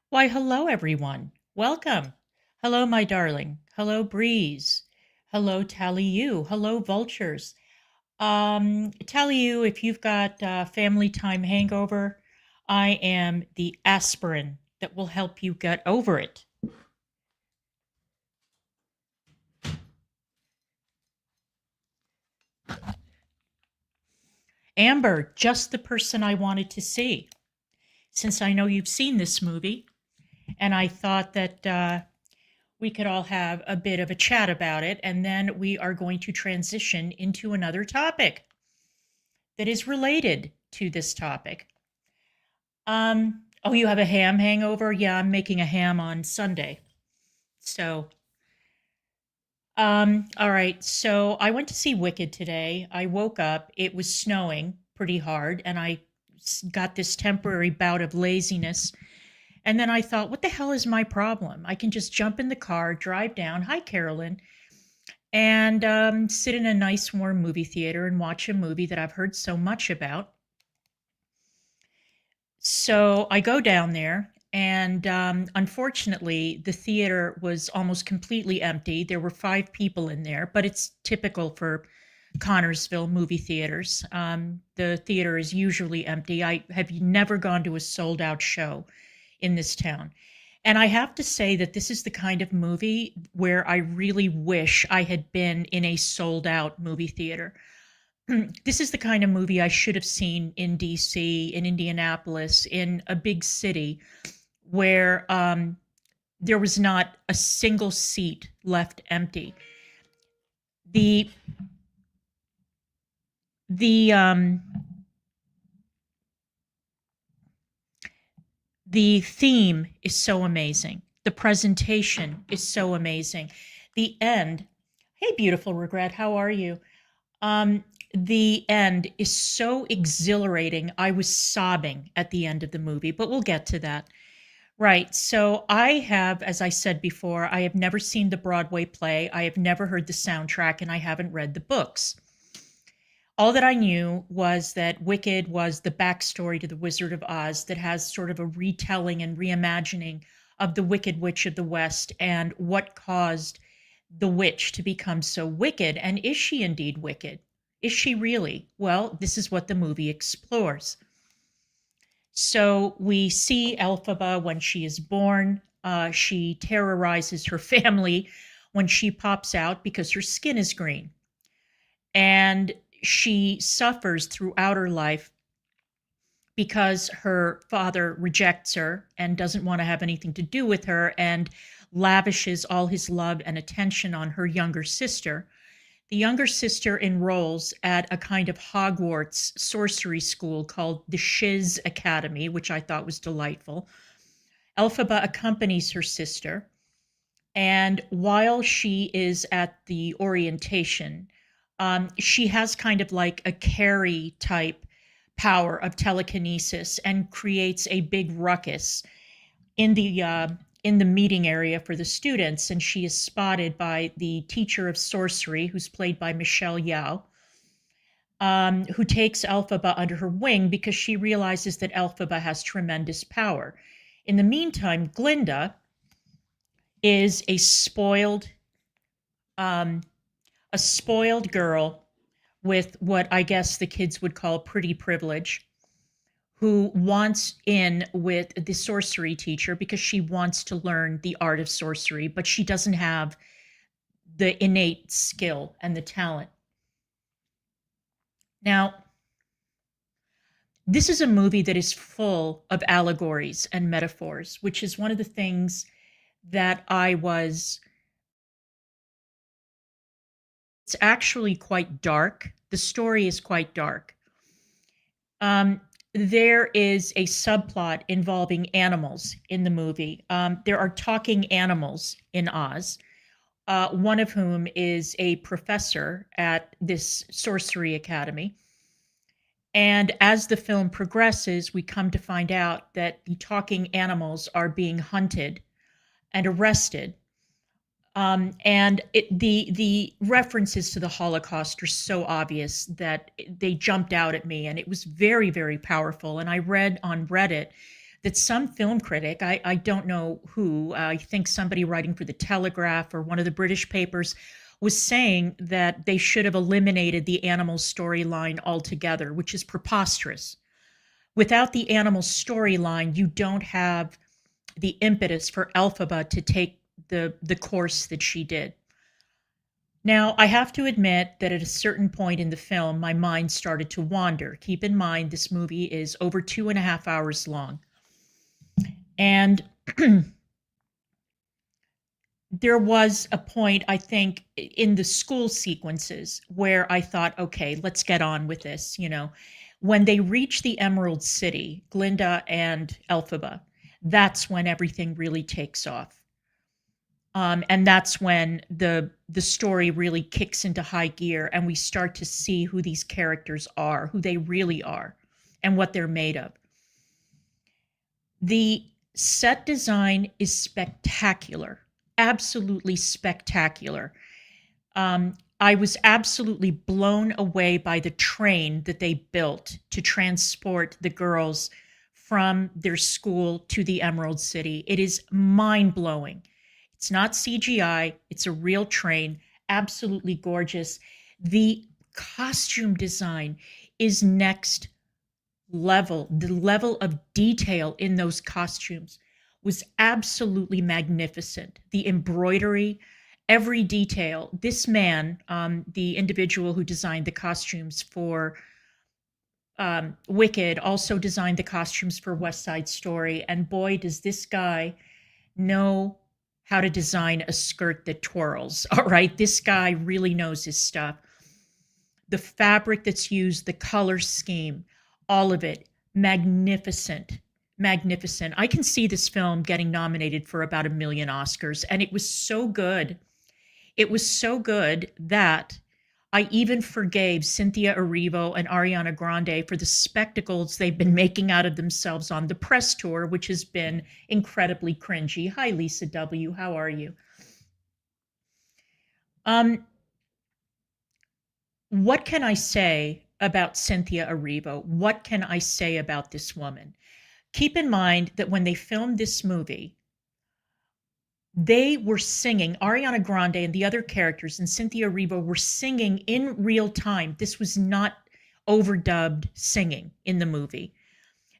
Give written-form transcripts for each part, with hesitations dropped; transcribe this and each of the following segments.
Why, hello, everyone. Welcome. Hello, my darling. Hello, Breeze. Hello, Tally You. Hello, Vultures. Tally You, if you've got family time hangover, I am the aspirin that will help you get over it. Amber, just the person I wanted to see. Since I know you've seen this movie, and I thought that we could all have a bit of a chat about it, and then we are going to transition into another topic that is related to this topic. Oh, you have a ham hangover? Yeah, I'm making a ham on Sunday. So, all right. So I went to see Wicked today. I woke up, it was snowing pretty hard, and I got this temporary bout of laziness. And then I thought, what the hell is my problem? I can just jump in the car, drive down. Hi, Carolyn. And sit in a nice warm movie theater and watch a movie that I've heard so much about. So I go down there, and unfortunately, the theater was almost completely empty. There were five people in there, but it's typical for Connersville movie theaters. The theater is usually empty. I have never gone to a sold out show in this town. And I have to say that this is the kind of movie where I really wish I had been in a sold out movie theater. This is the kind of movie I should have seen in DC, in Indianapolis, in a big city where there was not a single seat left empty. The the um, the theme is so amazing. The presentation is so amazing. The end. Hey, beautiful regret. How are you? The end is so exhilarating. I was sobbing at the end of the movie, but we'll get to that. Right. So I have, as I said before, I have never seen the Broadway play. I have never heard the soundtrack, and I haven't read the books. All that I knew was that Wicked was the backstory to The Wizard of Oz that has sort of a retelling and reimagining of the Wicked Witch of the West and what caused the witch to become so wicked. And is she indeed wicked? Is she really? Well, this is what the movie explores. So we see Elphaba when she is born. She terrorizes her family when she pops out because her skin is green. And she suffers throughout her life because her father rejects her and doesn't want to have anything to do with her and lavishes all his love and attention on her younger sister. The younger sister enrolls at a kind of Hogwarts sorcery school called the Shiz Academy, which I thought was delightful. Elphaba accompanies her sister, and while she is at the orientation, she has kind of like a Carrie type power of telekinesis and creates a big ruckus in the meeting area for the students. And she is spotted by the teacher of sorcery, who's played by Michelle Yeoh, who takes Elphaba under her wing because she realizes that Elphaba has tremendous power. In the meantime, Glinda is um, a spoiled girl with what I guess the kids would call pretty privilege, who wants in with the sorcery teacher because she wants to learn the art of sorcery, but she doesn't have the innate skill and the talent. Now, this is a movie that is full of allegories and metaphors, which is one of the things that it's actually quite dark. The story is quite dark. There is a subplot involving animals in the movie. There are talking animals in Oz, one of whom is a professor at this sorcery academy. And as the film progresses, we come to find out that the talking animals are being hunted and arrested. The references to the Holocaust are so obvious that they jumped out at me, and it was very, very powerful. And I read on Reddit that some film critic, I don't know who, I think somebody writing for the Telegraph or one of the British papers, was saying that they should have eliminated the animal storyline altogether, which is preposterous. Without the animal storyline, you don't have the impetus for Elphaba to take the course that she did. Now, I have to admit that at a certain point in the film, my mind started to wander. Keep in mind, this movie is over 2.5 hours long. And there was a point, I think, in the school sequences where I thought, okay, let's get on with this. When they reach the Emerald City, Glinda and Elphaba, that's when everything really takes off. And that's when the story really kicks into high gear and we start to see who these characters are, who they really are, and what they're made of. The set design is spectacular, absolutely spectacular. I was absolutely blown away by the train that they built to transport the girls from their school to the Emerald City. It is mind-blowing. It's not CGI, it's a real train, absolutely gorgeous. The costume design is next level. The level of detail in those costumes was absolutely magnificent. The embroidery, every detail. This man, the individual who designed the costumes for Wicked, also designed the costumes for West Side Story. And boy, does this guy know how to design a skirt that twirls. All right, this guy really knows his stuff. The fabric that's used, the color scheme, all of it, magnificent, magnificent. I can see this film getting nominated for about 1 million Oscars, and it was so good. It was so good that I even forgave Cynthia Erivo and Ariana Grande for the spectacles they've been making out of themselves on the press tour, which has been incredibly cringy. Hi, Lisa W. How are you? What can I say about Cynthia Erivo? What can I say about this woman? Keep in mind that when they filmed this movie, they were singing, Ariana Grande and the other characters and Cynthia Erivo were singing in real time. This was not overdubbed singing in the movie.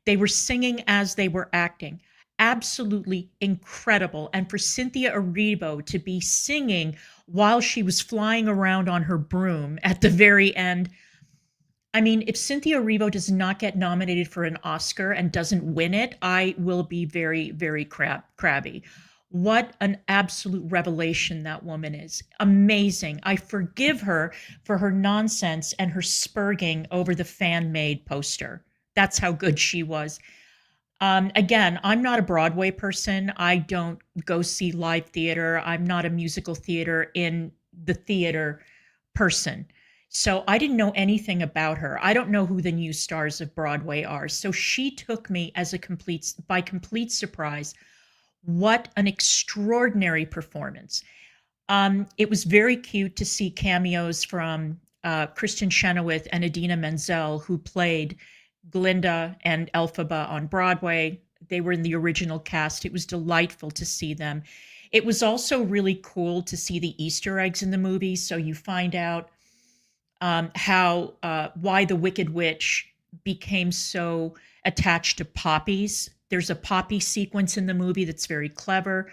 They were singing as they were acting. Absolutely incredible. And for Cynthia Erivo to be singing while she was flying around on her broom at the very end, I mean, if Cynthia Erivo does not get nominated for an Oscar and doesn't win it, I will be very, very crabby. What an absolute revelation that woman is. Amazing. I forgive her for her nonsense and her spurging over the fan-made poster. That's how good she was. Again, I'm not a Broadway person. I don't go see live theater. I'm not a musical theater in the theater person. So I didn't know anything about her. I don't know who the new stars of Broadway are. So she took me as by complete surprise. What an extraordinary performance. It was very cute to see cameos from Kristen Chenoweth and Idina Menzel, who played Glinda and Elphaba on Broadway. They were in the original cast. It was delightful to see them. It was also really cool to see the Easter eggs in the movie. So you find out why the Wicked Witch became so attached to poppies. There's a poppy sequence in the movie that's very clever.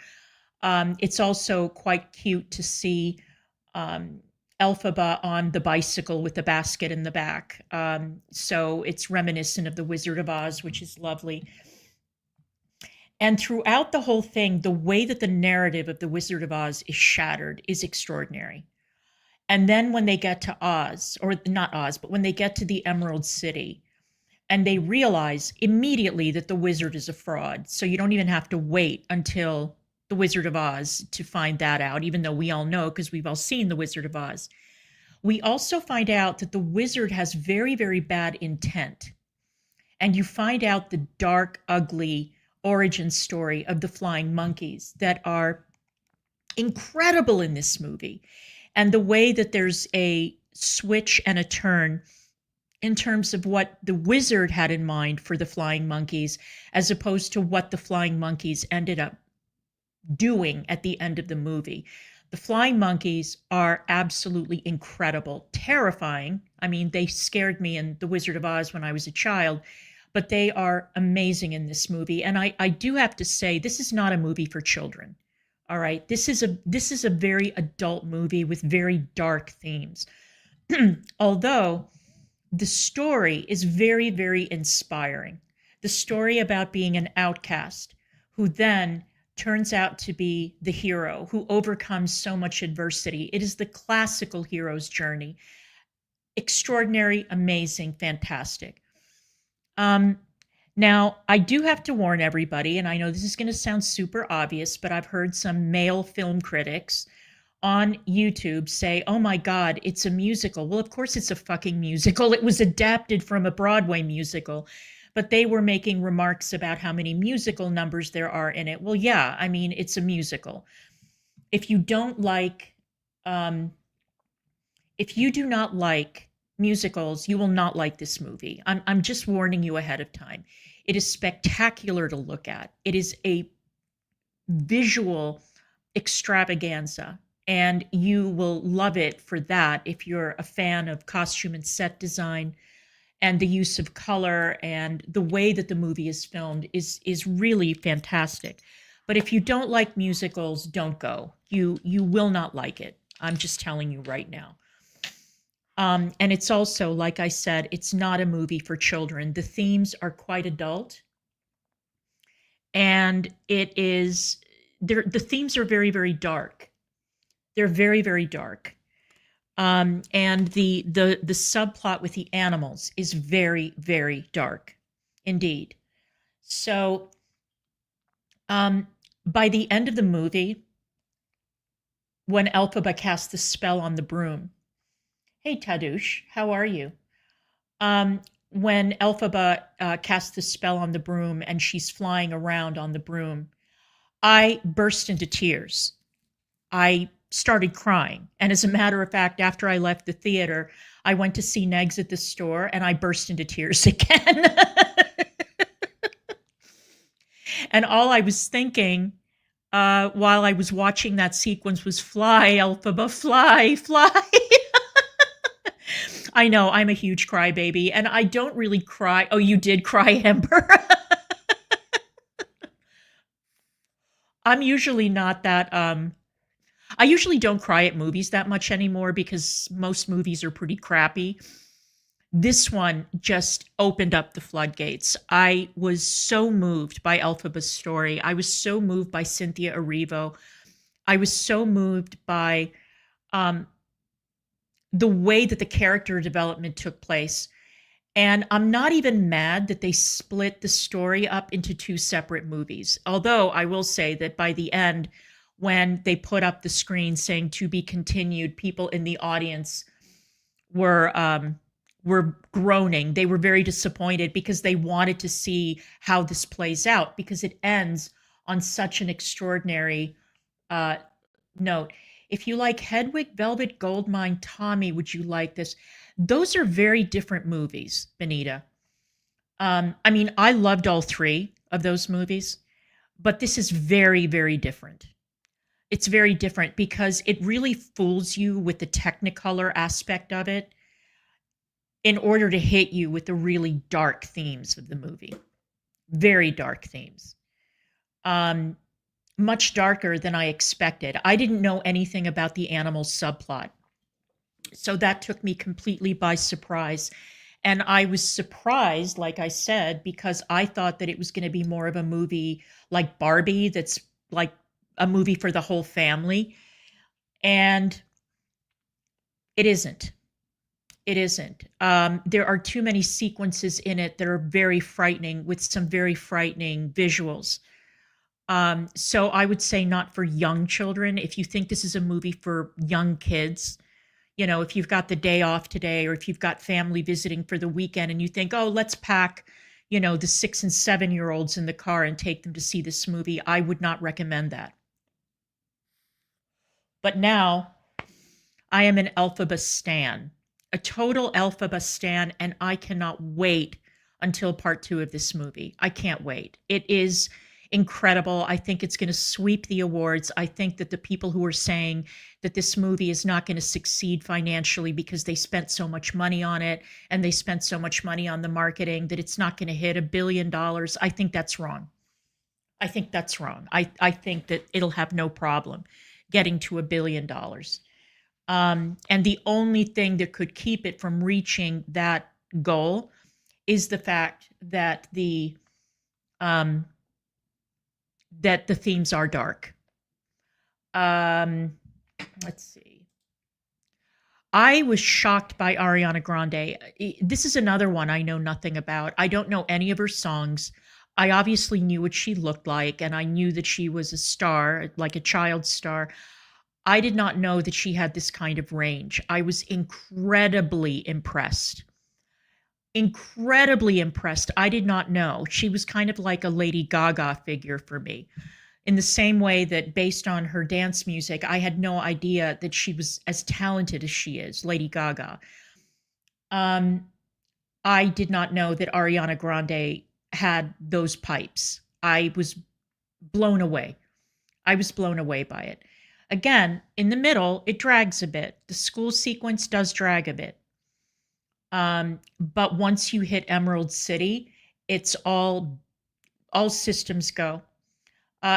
It's also quite cute to see Elphaba on the bicycle with the basket in the back. So it's reminiscent of The Wizard of Oz, which is lovely. And throughout the whole thing, the way that the narrative of The Wizard of Oz is shattered is extraordinary. And then when they get to Oz, or not Oz, but when they get to the Emerald City, and they realize immediately that the wizard is a fraud. So you don't even have to wait until The Wizard of Oz to find that out, even though we all know because we've all seen The Wizard of Oz. We also find out that the wizard has very, very bad intent. And you find out the dark, ugly origin story of the flying monkeys that are incredible in this movie. And the way that there's a switch and a turn in terms of what the wizard had in mind for the flying monkeys, as opposed to what the flying monkeys ended up doing at the end of the movie. The flying monkeys are absolutely incredible, terrifying. I mean, they scared me in The Wizard of Oz when I was a child, but they are amazing in this movie. And I do have to say, this is not a movie for children. All right. This is a very adult movie with very dark themes. Although the story is very, very inspiring. The story about being an outcast who then turns out to be the hero who overcomes so much adversity. It is the classical hero's journey. Extraordinary, amazing, fantastic. Now, I do have to warn everybody, and I know this is going to sound super obvious, but I've heard some male film critics on YouTube say, oh my God, it's a musical. Well, of course it's a fucking musical. It was adapted from a Broadway musical, but they were making remarks about how many musical numbers there are in it. Well, yeah, I mean, it's a musical. If you don't like, if you do not like musicals, you will not like this movie. I'm just warning you ahead of time. It is spectacular to look at. It is a visual extravaganza, and you will love it for that if you're a fan of costume and set design and the use of color, and the way that the movie is filmed is really fantastic. But if you don't like musicals, don't go. You will not like it. I'm just telling you right now. And it's also, like I said, it's not a movie for children. The themes are quite adult. And it is, the themes are very, very dark. They're very, very dark. And the subplot with the animals is very, very dark indeed. So by the end of the movie, when Elphaba casts the spell on the broom, hey, Tadeusz, how are you? When Elphaba casts the spell on the broom and she's flying around on the broom, I burst into tears. I started crying. And as a matter of fact, after I left the theater, I went to see Negs at the store and I burst into tears again. And all I was thinking while I was watching that sequence was, fly, Elphaba, fly, fly. I know, I'm a huge crybaby, and I don't really cry. Oh, you did cry, Ember. I'm usually not that, I usually don't cry at movies that much anymore because most movies are pretty crappy. This one just opened up the floodgates. I was so moved by Elphaba's story. I was so moved by Cynthia Erivo. I was so moved by the way that the character development took place. And I'm not even mad that they split the story up into two separate movies. Although I will say that by the end, when they put up the screen saying to be continued, people in the audience were groaning. They were very disappointed because they wanted to see how this plays out, because it ends on such an extraordinary note. If you like Hedwig, Velvet Goldmine, Tommy, would you like this? Those are very different movies, Benita. I mean, I loved all three of those movies, but this is very, very different. It's very different because it really fools you with the Technicolor aspect of it in order to hit you with the really dark themes of the movie. Very dark themes. Much darker than I expected. I didn't know anything about the animal subplot, so that took me completely by surprise. And I was surprised, like I said, because I thought that it was going to be more of a movie like Barbie, that's like a movie for the whole family. And it isn't. It isn't. There are too many sequences in it that are very frightening, with some very frightening visuals. So I would say not for young children. If you think this is a movie for young kids, you know, if you've got the day off today, or if you've got family visiting for the weekend and you think, oh, let's pack, you know, the 6 and 7-year-olds in the car and take them to see this movie, I would not recommend that. But now I am an Elphaba stan. a total Elphaba stan, and I cannot wait until part two of this movie. I can't wait. It is incredible. I think it's going to sweep the awards. I think that the people who are saying that this movie is not going to succeed financially because they spent so much money on it and they spent so much money on the marketing that it's not going to hit $1 billion, I think that's wrong. I think that's wrong. I think that it'll have no problem getting to $1 billion. And the only thing that could keep it from reaching that goal is the fact that the themes are dark. Let's see. I was shocked by Ariana Grande. This is another one I know nothing about. I don't know any of her songs. I obviously knew what she looked like, and I knew that she was a star, like a child star. I did not know that she had this kind of range. I was incredibly impressed. Incredibly impressed. I did not know. She was kind of like a Lady Gaga figure for me. In the same way that based on her dance music, I had no idea that she was as talented as she is, Lady Gaga. I did not know that Ariana Grande had those pipes. I was blown away. I was blown away by it. Again, in the middle, it drags a bit. The school sequence does drag a bit. But once you hit Emerald City, it's all systems go.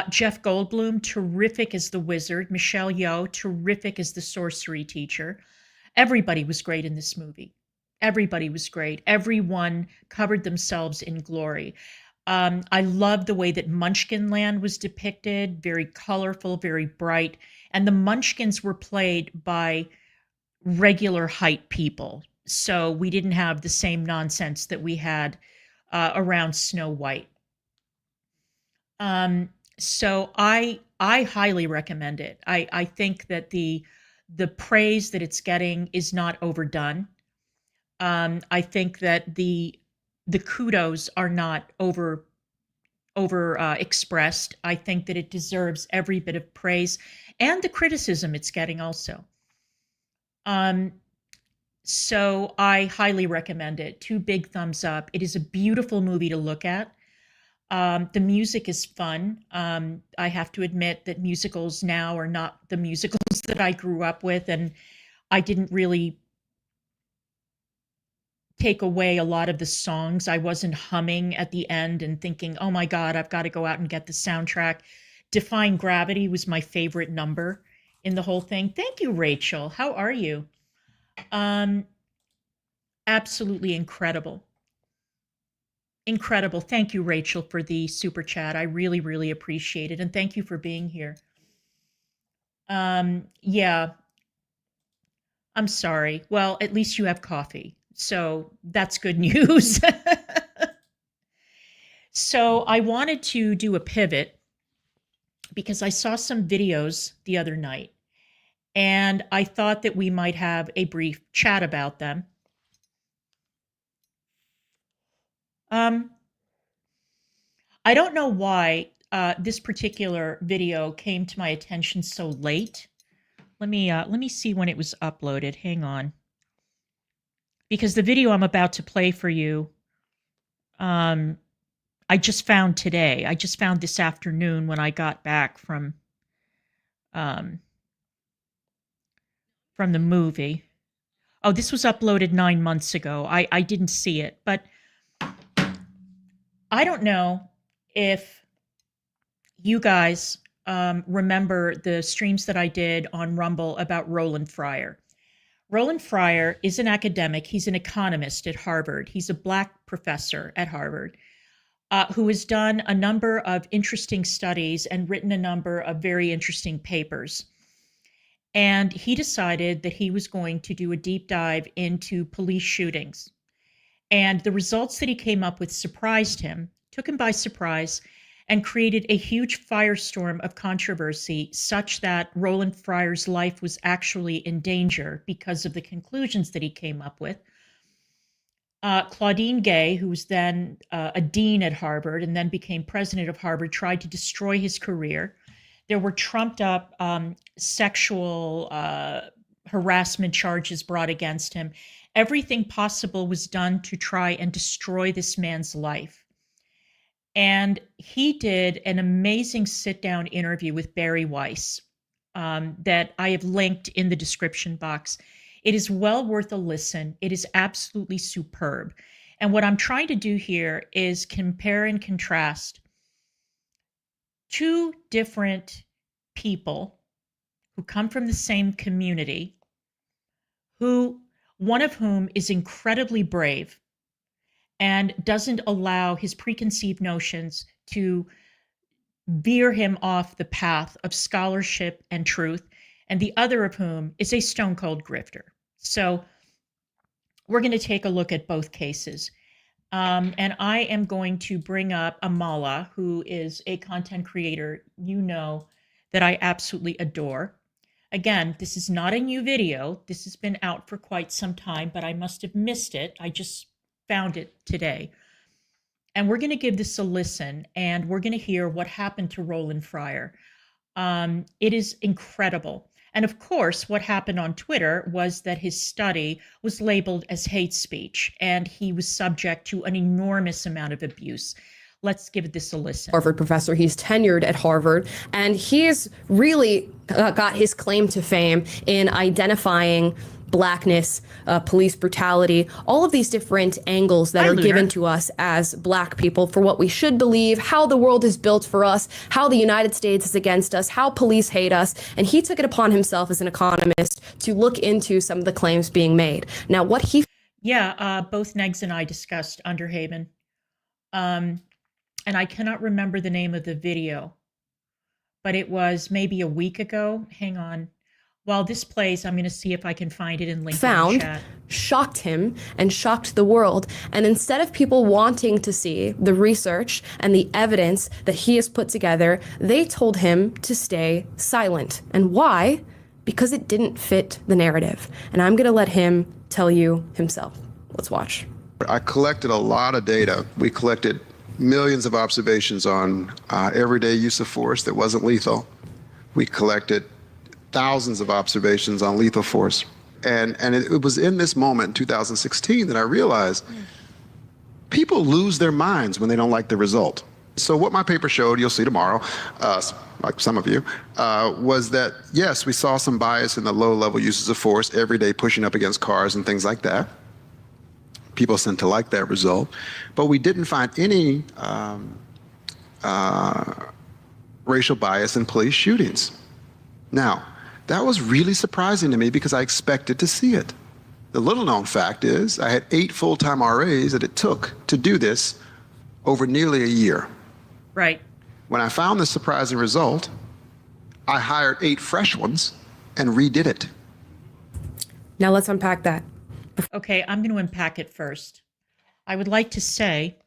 Jeff Goldblum, terrific as the wizard. Michelle Yeoh, terrific as the sorcery teacher. Everybody was great in this movie. Everybody was great. Everyone covered themselves in glory. I love the way that Munchkin Land was depicted, very colorful, very bright. And the Munchkins were played by regular height people. So we didn't have the same nonsense that we had around Snow White. So I highly recommend it. I think that the praise that it's getting is not overdone. I think that the kudos are not over expressed. I think that it deserves every bit of praise and the criticism it's getting also. So I highly recommend it. 2 big thumbs up. It is a beautiful movie to look at. The music is fun. I have to admit that musicals now are not the musicals that I grew up with, and I didn't really take away a lot of the songs. I wasn't humming at the end and thinking, oh my God, I've got to go out and get the soundtrack. Defying Gravity was my favorite number in the whole thing. Thank you, Rachel. How are you? Absolutely incredible. Incredible. Thank you, Rachel, for the super chat. I really, really appreciate it. And thank you for being here. Yeah, I'm sorry. Well, at least you have coffee. So that's good news. So I wanted to do a pivot because I saw some videos the other night and I thought that we might have a brief chat about them. I don't know why this particular video came to my attention so late. Let me see when it was uploaded. Hang on. Because the video I'm about to play for you, I just found today. I just found this afternoon when I got back from the movie. Oh, this was uploaded 9 months ago. I didn't see it, but I don't know if you guys remember the streams that I did on Rumble about Roland Fryer. Roland Fryer is an academic. He's an economist at Harvard. He's a Black professor at Harvard who has done a number of interesting studies and written a number of very interesting papers. And he decided that he was going to do a deep dive into police shootings. And the results that he came up with surprised him, took him by surprise, and created a huge firestorm of controversy such that Roland Fryer's life was actually in danger because of the conclusions that he came up with. Claudine Gay, who was then a dean at Harvard and then became president of Harvard, tried to destroy his career. There were trumped up sexual harassment charges brought against him. Everything possible was done to try and destroy this man's life. And he did an amazing sit-down interview with Bari Weiss that I have linked in the description box. It is well worth a listen. It is absolutely superb. And what I'm trying to do here is compare and contrast two different people who come from the same community, one of whom is incredibly brave and doesn't allow his preconceived notions to veer him off the path of scholarship and truth, and the other of whom is a stone-cold grifter. So we're going to take a look at both cases. And I am going to bring up Amala, who is a content creator you know that I absolutely adore. Again, this is not a new video. This has been out for quite some time, but I must have missed it. I just found it today. And we're going to give this a listen, and we're going to hear what happened to Roland Fryer. It is incredible. And of course, what happened on Twitter was that his study was labeled as hate speech, and he was subject to an enormous amount of abuse. Let's give this a listen. Harvard professor. He's tenured at Harvard, and he's really got his claim to fame in identifying Blackness, police brutality, all of these different angles that are given to us as Black people for what we should believe, how the world is built for us, how the United States is against us, how police hate us. And he took it upon himself as an economist to look into some of the claims being made. Now, what he... Yeah, both Negs and I discussed Underhaven. And I cannot remember the name of the video, but it was maybe a week ago. Hang on. While this plays, I'm going to see if I can find it and link it in the chat. Shocked him and shocked the world. And instead of people wanting to see the research and the evidence that he has put together, they told him to stay silent. And why? Because it didn't fit the narrative. And I'm going to let him tell you himself. Let's watch. I collected a lot of data. We collected millions of observations on everyday use of force that wasn't lethal. We collected thousands of observations on lethal force. And it was in this moment in 2016 that I realized people lose their minds when they don't like the result. So what my paper showed, you'll see tomorrow, like some of you, was that yes, we saw some bias in the low-level uses of force, every day pushing up against cars and things like that. People seem to like that result, but we didn't find any racial bias in police shootings. Now, that was really surprising to me because I expected to see it. The little-known fact is I had 8 full-time RAs that it took to do this over nearly a year. Right. When I found the surprising result, I hired 8 fresh ones and redid it. Now let's unpack that. Okay, I'm going to unpack it first. I would like to say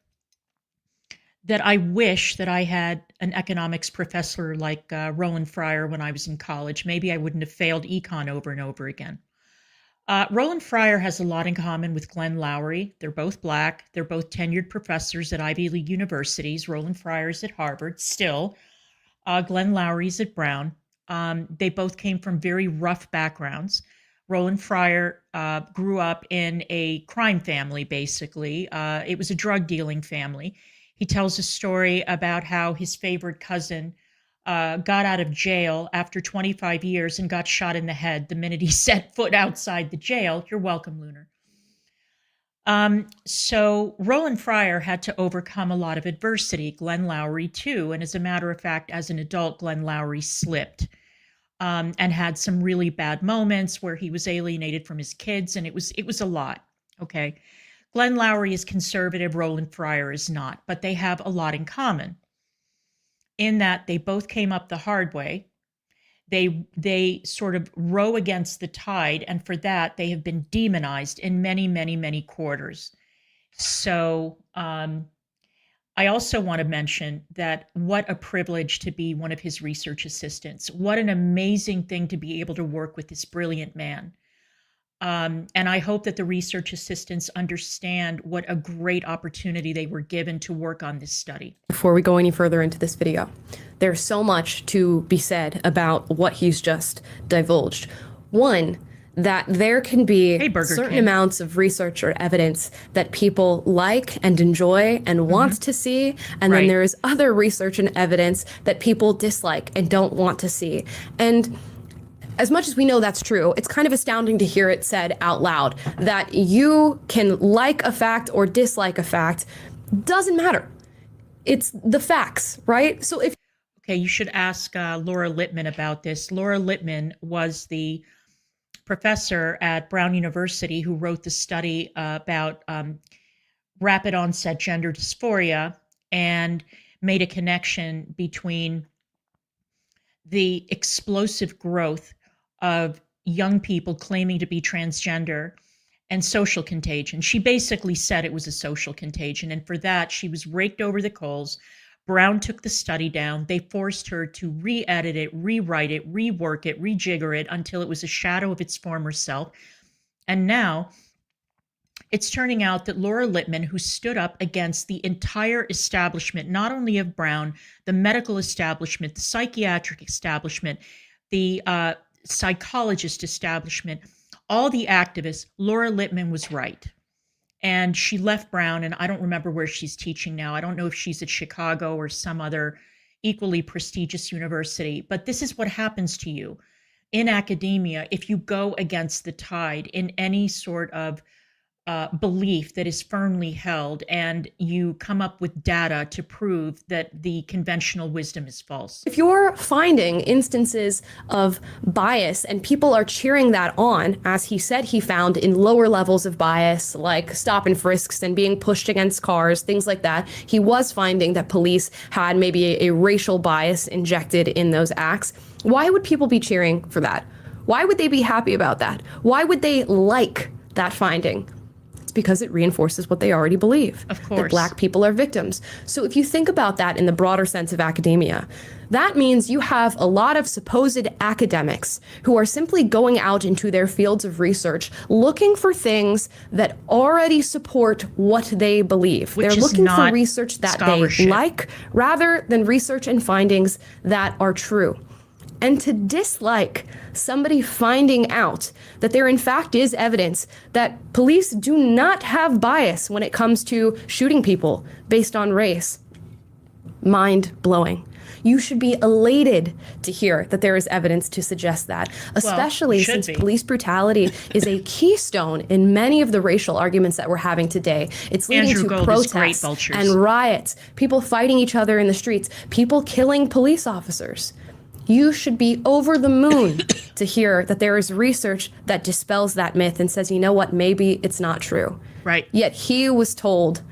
that I wish that I had an economics professor like Roland Fryer when I was in college. Maybe I wouldn't have failed econ over and over again. Roland Fryer has a lot in common with Glenn Loury. They're both Black. They're both tenured professors at Ivy League universities. Roland Fryer is at Harvard still. Glenn Loury is at Brown. They both came from very rough backgrounds. Roland Fryer grew up in a crime family, basically. It was a drug dealing family. He tells a story about how his favorite cousin got out of jail after 25 years and got shot in the head the minute he set foot outside the jail. You're welcome, Lunar. So Roland Fryer had to overcome a lot of adversity. Glenn Loury, too. And as a matter of fact, as an adult, Glenn Loury slipped and had some really bad moments where he was alienated from his kids. And it was a lot. Okay. Glenn Loury is conservative, Roland Fryer is not, but they have a lot in common in that they both came up the hard way. They sort of row against the tide, and for that, they have been demonized in many, many, many quarters. So I also want to mention that what a privilege to be one of his research assistants. What an amazing thing to be able to work with this brilliant man. And I hope that the research assistants understand what a great opportunity they were given to work on this study. Before we go any further into this video, there's so much to be said about what he's just divulged. One, that there can be Hey, Burger certain King. amounts of research or evidence that people like and enjoy and want to see, and then Right. there is other research and evidence that people dislike and don't want to see. And as much as we know that's true, it's kind of astounding to hear it said out loud that you can like a fact or dislike a fact. Doesn't matter. It's the facts, right? So if Okay, you should ask Laura Littman about this. Laura Littman was the professor at Brown University who wrote the study about rapid onset gender dysphoria and made a connection between the explosive growth of young people claiming to be transgender and social contagion. She basically said it was a social contagion. And for that, she was raked over the coals. Brown took the study down. They forced her to re-edit it, rewrite it, rework it, rejigger it until it was a shadow of its former self. And now it's turning out that Laura Littman, who stood up against the entire establishment, not only of Brown, the medical establishment, the psychiatric establishment, the psychologist establishment, all the activists, Laura Littman was right. And she left Brown, and I don't remember where she's teaching now. I don't know if she's at Chicago or some other equally prestigious university. But this is what happens to you in academia if you go against the tide in any sort of belief that is firmly held, and you come up with data to prove that the conventional wisdom is false. If you're finding instances of bias and people are cheering that on, as he said he found in lower levels of bias, like stop and frisks and being pushed against cars, things like that, he was finding that police had maybe a racial bias injected in those acts. Why would people be cheering for that? Why would they be happy about that? Why would they like that finding? It's because it reinforces what they already believe. Of course. That black people are victims. So if you think about that in the broader sense of academia, that means you have a lot of supposed academics who are simply going out into their fields of research looking for things that already support what they believe. Which They're is looking for not research that they scholarship. like rather than research and findings that are true. And to dislike somebody finding out that there in fact is evidence that police do not have bias when it comes to shooting people based on race, mind-blowing. You should be elated to hear that there is evidence to suggest that, especially should since be. police brutality is a keystone in many of the racial arguments that we're having today. It's leading Andrew to Gold is great, protests vultures. and riots, people fighting each other in the streets, people killing police officers. You should be over the moon to hear that there is research that dispels that myth and says, you know what, maybe it's not true. Right. Yet he was told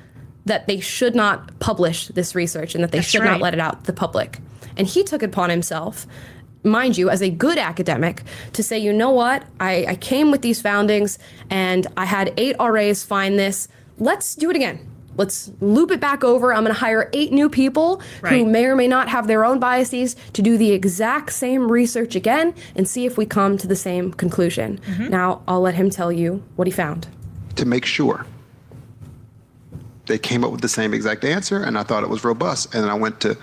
that they should not publish this research and that they should right. not let it out to the public. And he took it upon himself, mind you, as a good academic, to say, you know what, I came with these foundings and I had 8 RAs find this. Let's do it again. Let's loop it back over. I'm going to hire 8 new people Right. who may or may not have their own biases to do the exact same research again and see if we come to the same conclusion. Now, I'll let him tell you what he found. To make sure. They came up with the same exact answer, and I thought it was robust. And then I went to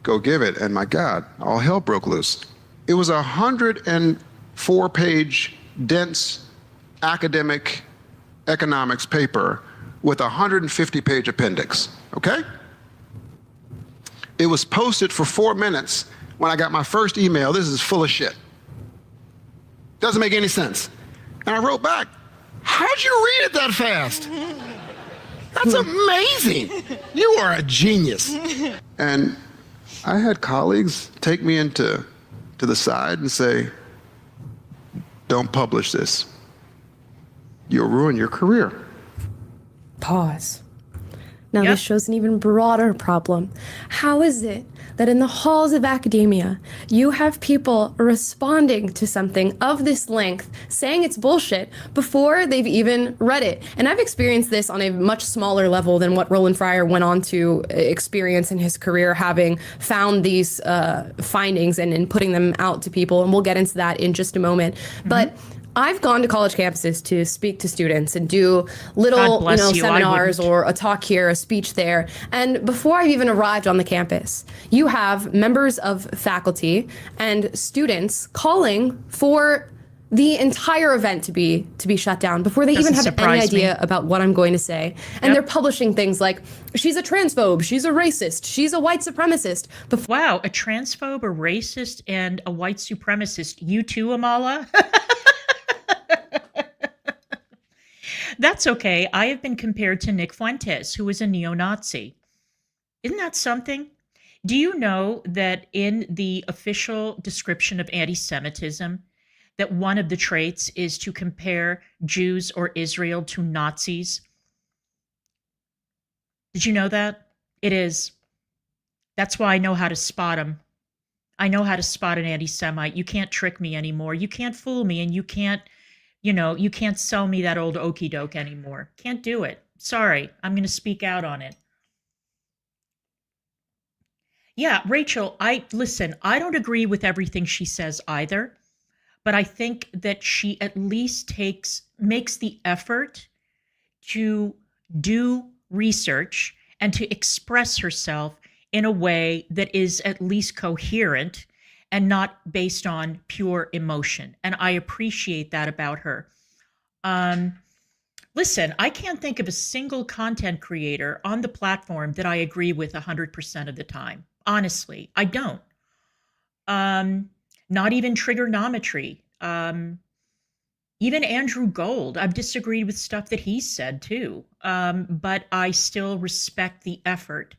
go give it, and my God, all hell broke loose. It was a 104-page, dense academic economics paper with a 150-page appendix, okay? It was posted for 4 minutes when I got my first email. This is full of shit. Doesn't make any sense. And I wrote back, how'd you read it that fast? That's amazing. You are a genius. And I had colleagues take me to the side and say, don't publish this. You'll ruin your career. Pause. Now, Yep. this shows an even broader problem. How is it that in the halls of academia, you have people responding to something of this length, saying it's bullshit before they've even read it? And I've experienced this on a much smaller level than what Roland Fryer went on to experience in his career, having found these findings and putting them out to people. And we'll get into that in just a moment. But I've gone to college campuses to speak to students and do little, God bless you, I seminars wouldn't. or a talk here, a speech there. And before I've even arrived on the campus, you have members of faculty and students calling for the entire event to be shut down before they even have any surprise me. idea about what I'm going to say. And they're publishing things like, she's a transphobe, she's a racist, she's a white supremacist. Wow, a transphobe, a racist, and a white supremacist. You too, Amala? That's okay. I have been compared to Nick Fuentes, who is a neo-Nazi. Isn't that something? Do you know that in the official description of anti-Semitism, that one of the traits is to compare Jews or Israel to Nazis? Did you know that? It is. That's why I know how to spot them. I know how to spot an anti-Semite. You can't trick me anymore. You can't fool me, and you can't sell me that old okie doke anymore. Can't do it. Sorry. I'm going to speak out on it. Yeah, Rachel, I don't agree with everything she says either, but I think that she at least makes the effort to do research and to express herself in a way that is at least coherent and not based on pure emotion. And I appreciate that about her. Listen, I can't think of a single content creator on the platform that I agree with 100% of the time. Honestly, I don't. Not even Trigonometry. Even Andrew Gold, I've disagreed with stuff that he said too. But I still respect the effort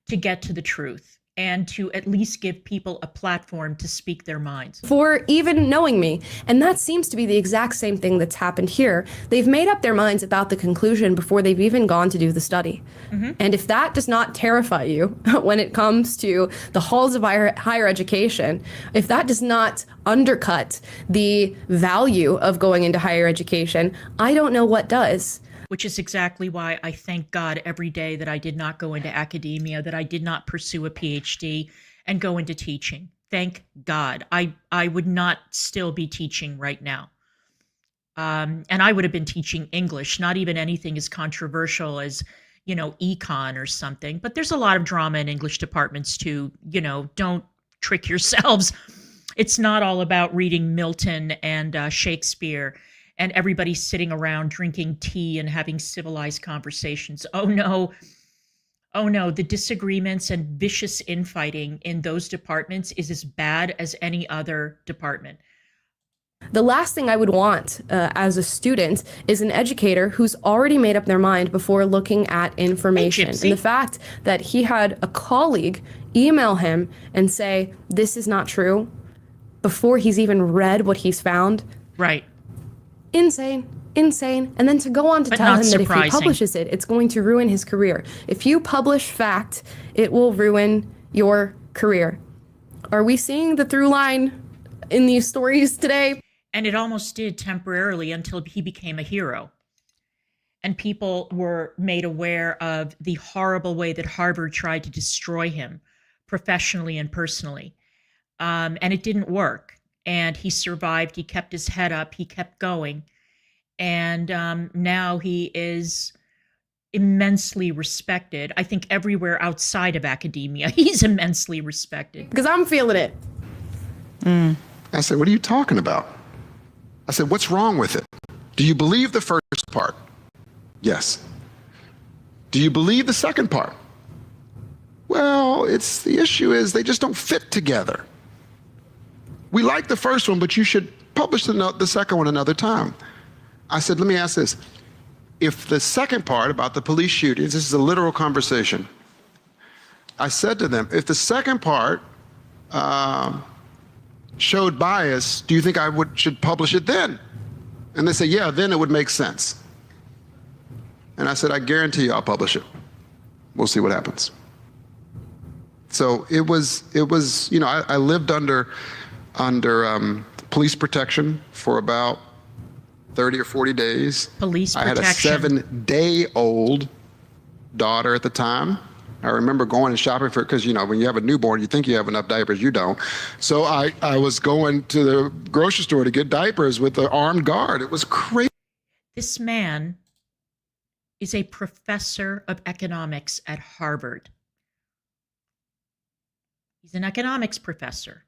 to get to the truth and to at least give people a platform to speak their minds. For even knowing me. And that seems to be the exact same thing that's happened here. They've made up their minds about the conclusion before they've even gone to do the study. And if that does not terrify you when it comes to the halls of higher education, if that does not undercut the value of going into higher education, I don't know what does. Which is exactly why I thank God every day that I did not go into academia, that I did not pursue a PhD and go into teaching. Thank God. I would not still be teaching right now. And I would have been teaching English, not even anything as controversial as, econ or something. But there's a lot of drama in English departments too. Don't trick yourselves. It's not all about reading Milton and Shakespeare and everybody sitting around drinking tea and having civilized conversations. Oh no, the disagreements and vicious infighting in those departments is as bad as any other department. The last thing I would want as a student is an educator who's already made up their mind before looking at information. Hey, and the fact that he had a colleague email him and say, this is not true, before he's even read what he's found. Right. Insane. And then to go on to tell him that if he publishes it, it's going to ruin his career. If you publish fact, it will ruin your career. Are we seeing the through line in these stories today? And it almost did temporarily until he became a hero. And people were made aware of the horrible way that Harvard tried to destroy him professionally and personally. And it didn't work. And he survived. He kept his head up. He kept going. And now he is immensely respected. I think everywhere outside of academia, he's immensely respected. Because I'm feeling it. I said, what are you talking about? I said, what's wrong with it? Do you believe the first part? Yes. Do you believe the second part? Well, the issue is they just don't fit together. We like the first one, but you should publish the second one another time. I said, let me ask this. If the second part about the police shootings, this is a literal conversation. I said to them, if the second part showed bias, do you think I should publish it then? And they said, yeah, then it would make sense. And I said, I guarantee you I'll publish it. We'll see what happens. So it was, I lived under police protection for about 30 or 40 days. Police protection. I had a 7-day-old daughter at the time. I remember going and shopping for it because, when you have a newborn, you think you have enough diapers, you don't. So I was going to the grocery store to get diapers with the armed guard. It was crazy. This man is a professor of economics at Harvard. He's an economics professor.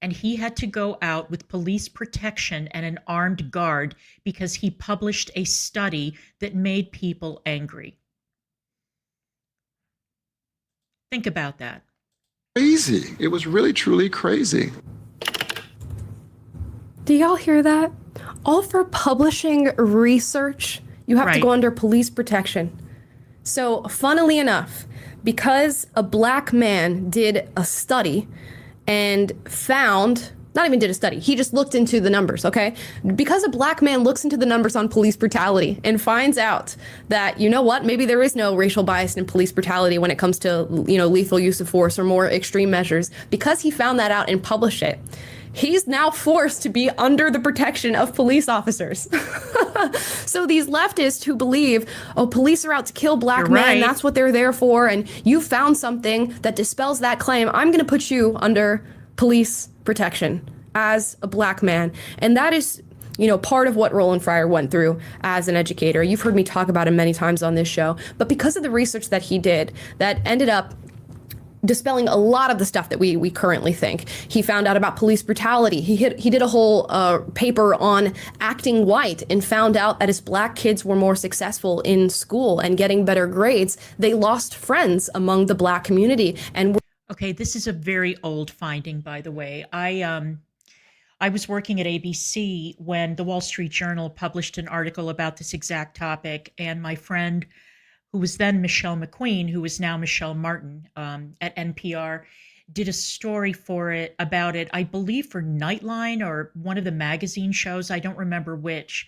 and he had to go out with police protection and an armed guard because he published a study that made people angry. Think about that. Crazy. It was really, truly crazy. Do y'all hear that? All for publishing research, you have to Right. go under police protection. So, funnily enough, because a black man did a study and found, not even did a study, he just looked into the numbers, okay? Because a black man looks into the numbers on police brutality and finds out that, you know what, maybe there is no racial bias in police brutality when it comes to, lethal use of force or more extreme measures, because he found that out and published it, he's now forced to be under the protection of police officers. So these leftists who believe, oh, police are out to kill black You're men, right. that's what they're there for, and you found something that dispels that claim, I'm going to put you under police protection as a black man. And that is, part of what Roland Fryer went through as an educator. You've heard me talk about him many times on this show, but because of the research that he did, that ended up dispelling a lot of the stuff that we currently think. He found out about police brutality. He did a whole paper on acting white and found out that as black kids were more successful in school and getting better grades, they lost friends among the black community. And Okay, this is a very old finding, by the way. I was working at ABC when the Wall Street Journal published an article about this exact topic, and my friend, who was then Michelle McQueen, who is now Michelle Martin at NPR, did a story about it, I believe for Nightline or one of the magazine shows. I don't remember which.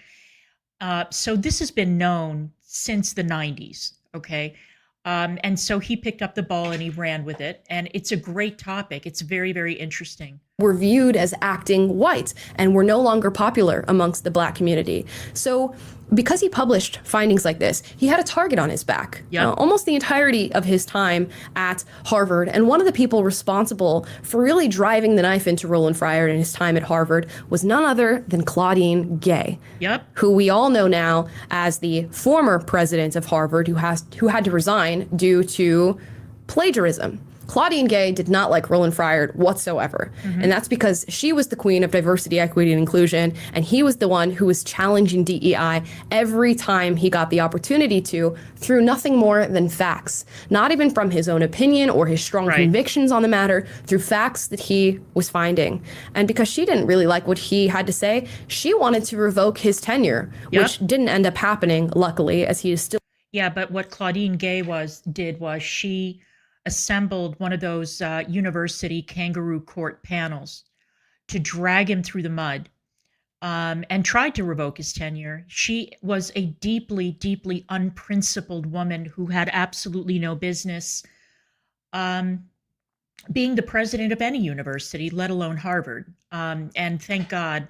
So this has been known since the 90s, okay? And so he picked up the ball and he ran with it. And it's a great topic. It's very, very interesting. were viewed as acting white and were no longer popular amongst the black community. So because he published findings like this, he had a target on his back. Yep. Almost the entirety of his time at Harvard. And one of the people responsible for really driving the knife into Roland Fryer in his time at Harvard was none other than Claudine Gay, Yep. who we all know now as the former president of Harvard, who had to resign due to plagiarism. Claudine Gay did not like Roland Fryer whatsoever. And that's because she was the queen of diversity, equity, and inclusion, and he was the one who was challenging DEI every time he got the opportunity to, through nothing more than facts. Not even from his own opinion or his strong Right. convictions on the matter, through facts that he was finding. And because she didn't really like what he had to say, she wanted to revoke his tenure, Yep. which didn't end up happening, luckily, as he is still Yeah, but what Claudine Gay did was she assembled one of those university kangaroo court panels to drag him through the mud and tried to revoke his tenure. She was a deeply, deeply unprincipled woman who had absolutely no business being the president of any university, let alone Harvard. And thank God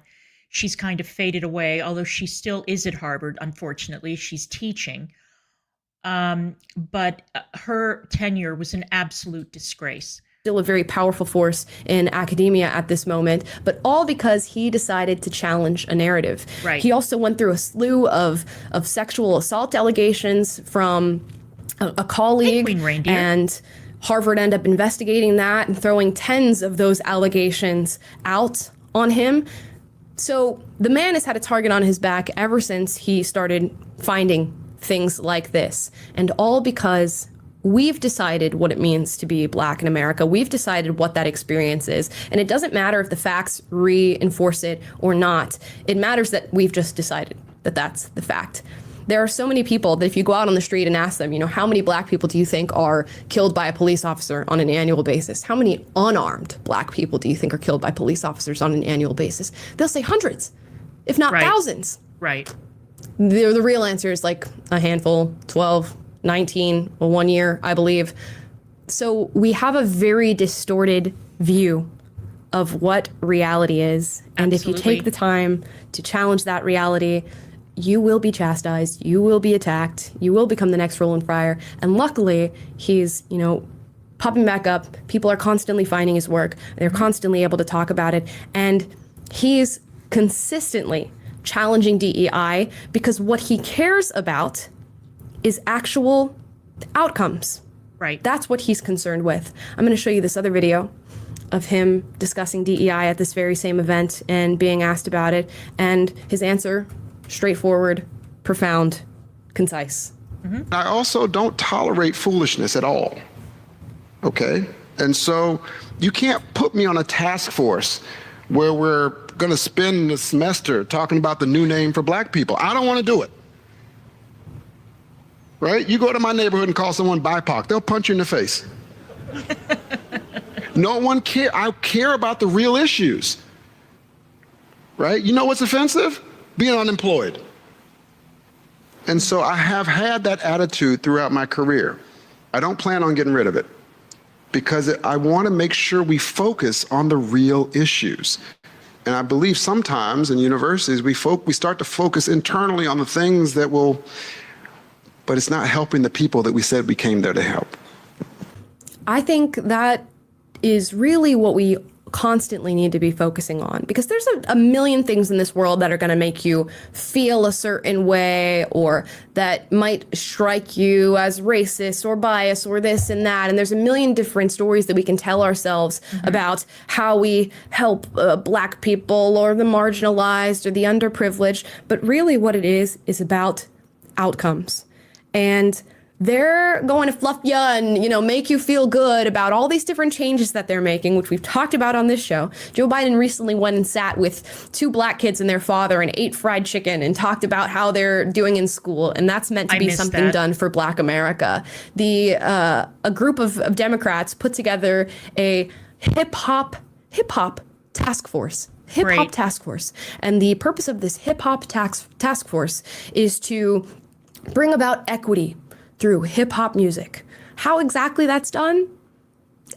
she's kind of faded away, although she still is at Harvard, unfortunately. She's teaching. But her tenure was an absolute disgrace. still a very powerful force in academia at this moment, but all because he decided to challenge a narrative. Right. He also went through a slew of sexual assault allegations from a colleague, Queen Reindeer. and Harvard ended up investigating that and throwing tens of those allegations out on him. So the man has had a target on his back ever since he started finding things like this, and all because we've decided what it means to be black in America. We've decided what that experience is, and it doesn't matter if the facts reinforce it or not. It matters that we've just decided that that's the fact. There are so many people that if you go out on the street and ask them, how many black people do you think are killed by a police officer on an annual basis? How many unarmed black people do you think are killed by police officers on an annual basis? They'll say hundreds, if not Right. thousands. Right. The real answer is like a handful, 12, 19, 1 year, I believe. So we have a very distorted view of what reality is. And if you Absolutely. take the time to challenge that reality, you will be chastised, you will be attacked, you will become the next Roland Fryer. And luckily, he's, popping back up. People are constantly finding his work. They're constantly able to talk about it. And he's consistently challenging DEI because what he cares about is actual outcomes. Right. That's what he's concerned with. I'm going to show you this other video of him discussing DEI at this very same event and being asked about it. And his answer, straightforward, profound, concise. I also don't tolerate foolishness at all. Okay? And so you can't put me on a task force where we're going to spend the semester talking about the new name for black people. I don't want to do it. Right? You go to my neighborhood and call someone BIPOC, they'll punch you in the face. No one care. I care about the real issues. Right? You know what's offensive? Being unemployed. And so I have had that attitude throughout my career. I don't plan on getting rid of it because I want to make sure we focus on the real issues. And I believe sometimes in universities, we start to focus internally on the things that will, but it's not helping the people that we said we came there to help. I think that is really what we constantly need to be focusing on, because there's a million things in this world that are going to make you feel a certain way, or that might strike you as racist or bias or this and that. And there's a million different stories that we can tell ourselves about how we help Black people or the marginalized or the underprivileged. But really what it is about outcomes. And they're going to fluff you and, make you feel good about all these different changes that they're making, which we've talked about on this show. Joe Biden recently went and sat with 2 Black kids and their father and ate fried chicken and talked about how they're doing in school. And that's meant to be something done for Black America. A group of Democrats put together a hip hop task force. Task force. And the purpose of this hip hop task force is to bring about equity through hip-hop music. How exactly that's done?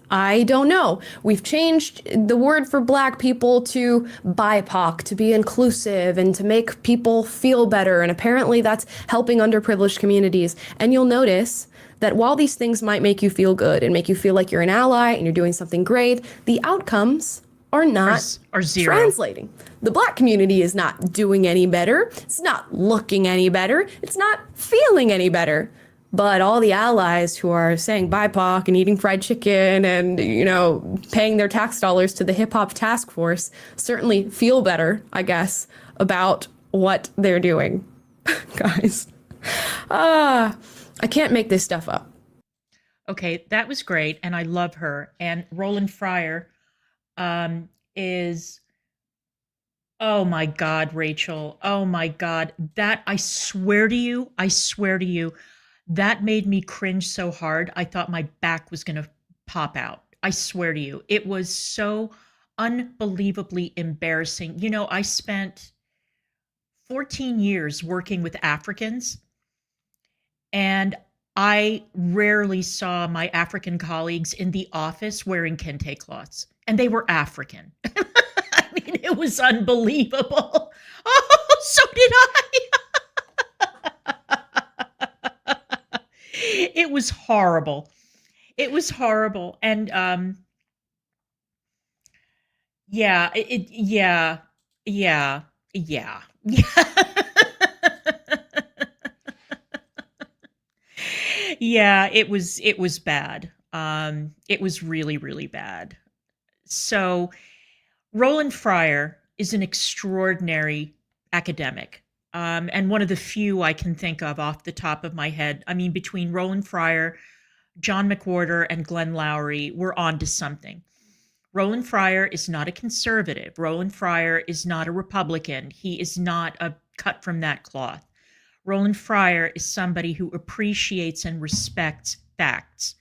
I don't know. We've changed the word for Black people to BIPOC to be inclusive and to make people feel better. And apparently that's helping underprivileged communities. And you'll notice that while these things might make you feel good and make you feel like you're an ally and you're doing something great, the outcomes are not zero. Translating. The Black community is not doing any better. It's not looking any better. It's not feeling any better. But all the allies who are saying BIPOC and eating fried chicken and, paying their tax dollars to the hip hop task force certainly feel better, I guess, about what they're doing. Guys, I can't make this stuff up. Okay, that was great. And I love her. And Roland Fryer is, oh my God, Rachel. Oh my God. That, I swear to you, that made me cringe so hard. I thought my back was going to pop out. I swear to you. It was so unbelievably embarrassing. I spent 14 years working with Africans, and I rarely saw my African colleagues in the office wearing kente cloths, and they were African. I mean, it was unbelievable. Oh, so did I. It was horrible. It was horrible. And yeah. Yeah, it was bad. It was really, really bad. So Roland Fryer is an extraordinary academic. And one of the few I can think of off the top of my head. I mean, between Roland Fryer, John McWhorter, and Glenn Loury, we're on to something. Roland Fryer is not a conservative. Roland Fryer is not a Republican. He is not a cut from that cloth. Roland Fryer is somebody who appreciates and respects facts.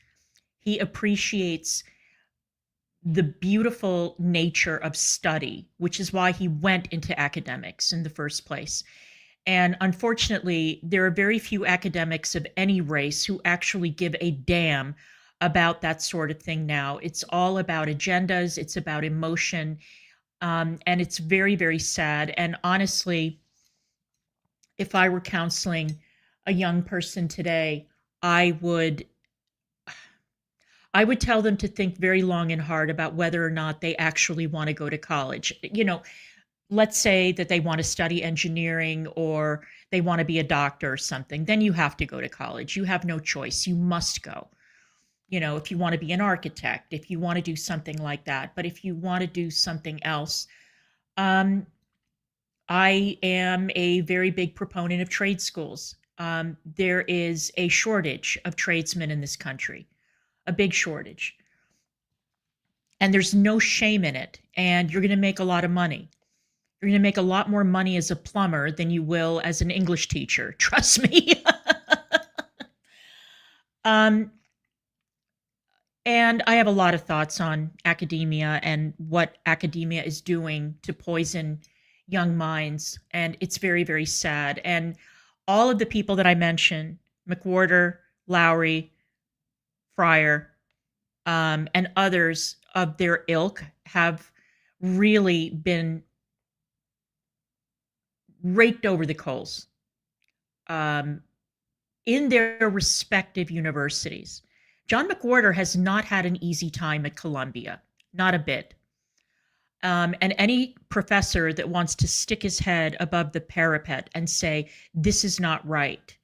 He appreciates the beautiful nature of study, which is why he went into academics in the first place. And unfortunately, there are very few academics of any race who actually give a damn about that sort of thing now. It's all about agendas. It's about emotion. And it's very, very sad. And honestly, if I were counseling a young person today, I would tell them to think very long and hard about whether or not they actually want to go to college. Let's say that they want to study engineering or they want to be a doctor or something. Then you have to go to college. You have no choice. You must go. you know, if you want to be an architect, if you want to do something like that. But if you want to do something else, um, I am a very big proponent of trade schools. There is a shortage of tradesmen in this country, a big shortage. And there's no shame in it. And you're going to make a lot of money. You're going to make a lot more money as a plumber than you will as an English teacher. Trust me. um, and I have a lot of thoughts on academia and what academia is doing to poison young minds. And it's very, very sad. And all of the people that I mentioned, McWhorter, Lowry, Fryer, and others of their ilk have really been raked over the coals in their respective universities. John McWhorter has not had an easy time at Columbia, not a bit. And any professor that wants to stick his head above the parapet and say, this is not right,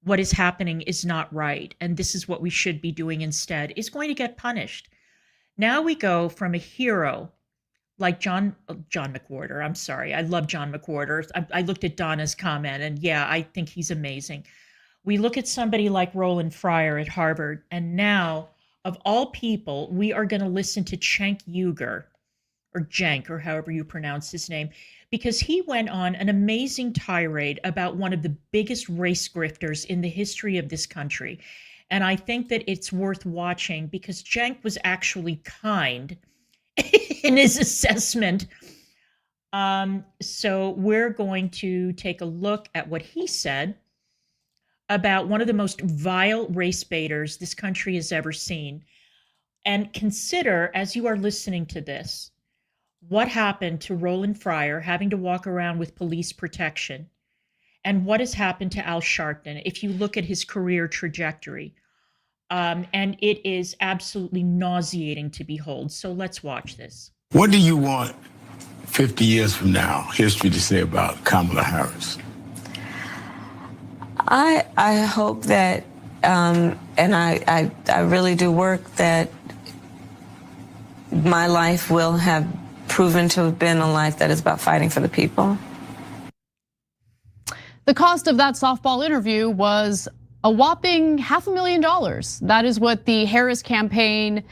what is happening is not right, and this is what we should be doing instead, is going to get punished. Now we go from a hero like John McWhorter. I'm sorry, I love John McWhorter. I looked at Donna's comment, and yeah, I think he's amazing. We look at somebody like Roland Fryer at Harvard, and now, of all people, we are going to listen to Cenk Uygur, or Cenk, or however you pronounce his name, because he went on an amazing tirade about one of the biggest race grifters in the history of this country. And I think that it's worth watching because Cenk was actually kind in his assessment. So we're going to take a look at what he said about one of the most vile race baiters this country has ever seen. And consider, as you are listening to this, what happened to Roland Fryer having to walk around with police protection, and what has happened to Al Sharpton if you look at his career trajectory. And it is absolutely nauseating to behold. So let's watch this. What do you want 50 years from now, history to say about Kamala Harris? I hope that, and I really do work that my life will have proven to have been a life that is about fighting for the people. The cost of that softball interview was a whopping $500,000. That is what the Harris campaign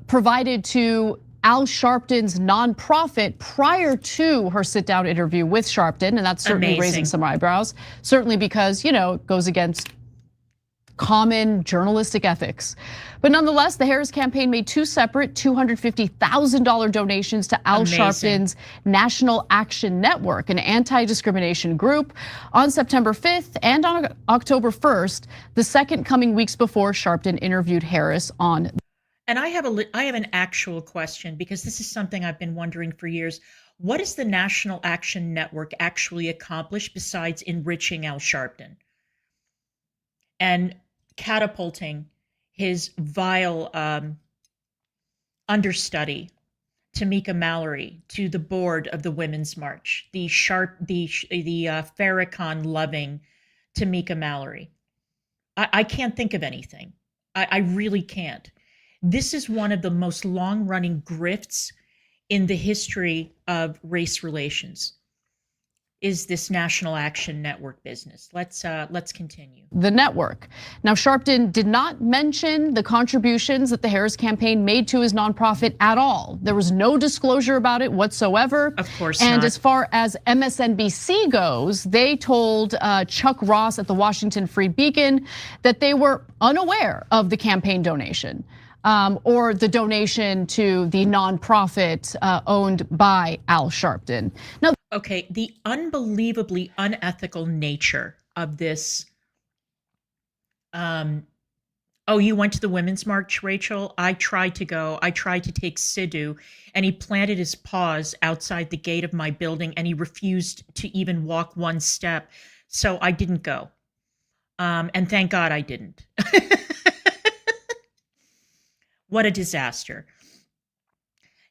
provided to Al Sharpton's nonprofit prior to her sit-down interview with Sharpton, and that's certainly raising some eyebrows. Certainly because, you know, it goes against common journalistic ethics. But nonetheless, the Harris campaign made two separate $250,000 donations to Al Sharpton's National Action Network, an anti-discrimination group, on September 5th and on October 1st, the second coming weeks before Sharpton interviewed Harris on. And I have an actual question, because this is something I've been wondering for years. What does the National Action Network actually accomplish besides enriching Al Sharpton and catapulting his vile understudy, Tamika Mallory, to the board of the Women's March, the Farrakhan-loving Tamika Mallory? I can't think of anything. I really can't. This is one of the most long-running grifts in the history of race relations, is this National Action Network business. Let's continue. The network. Now, Sharpton did not mention the contributions that the Harris campaign made to his nonprofit at all. There was no disclosure about it whatsoever. Of course not. And as far as MSNBC goes, they told Chuck Ross at the Washington Free Beacon that they were unaware of the campaign donation. Or the donation to the nonprofit owned by Al Sharpton. Now, okay, the unbelievably unethical nature of this. Oh, you went to the Women's March, Rachel? I tried to go. I tried to take Sidhu, and he planted his paws outside the gate of my building, and he refused to even walk one step. So I didn't go. And thank God I didn't. What a disaster.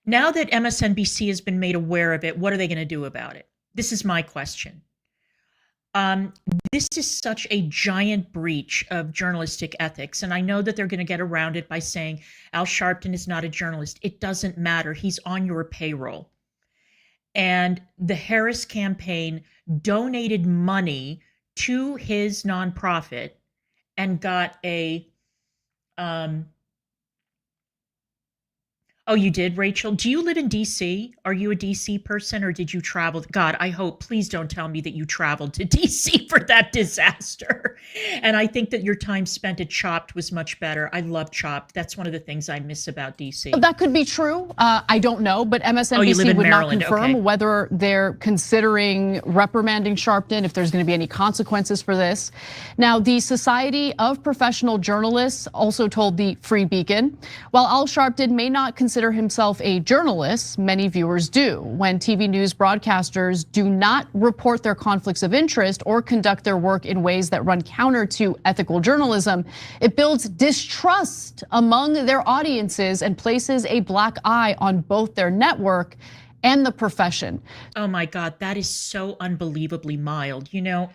Now that MSNBC has been made aware of it, what are they going to do about it? This is my question. This is such a giant breach of journalistic ethics. And I know that they're going to get around it by saying Al Sharpton is not a journalist. It doesn't matter. He's on your payroll. And the Harris campaign donated money to his nonprofit and got a oh, you did, Rachel? Do you live in DC? Are you a DC person, or did you travel? God, I hope, please don't tell me that you traveled to DC for that disaster. And I think that your time spent at Chopped was much better. I love Chopped. That's one of the things I miss about DC. That could be true. I don't know, but MSNBC would not confirm whether they're considering reprimanding Sharpton, if there's going to be any consequences for this. Now, the Society of Professional Journalists also told the Free Beacon, while Al Sharpton may not consider himself a journalist, many viewers do. When TV news broadcasters do not report their conflicts of interest or conduct their work in ways that run counter to ethical journalism, it builds distrust among their audiences and places a black eye on both their network and the profession. Oh my God, that is so unbelievably mild. You know,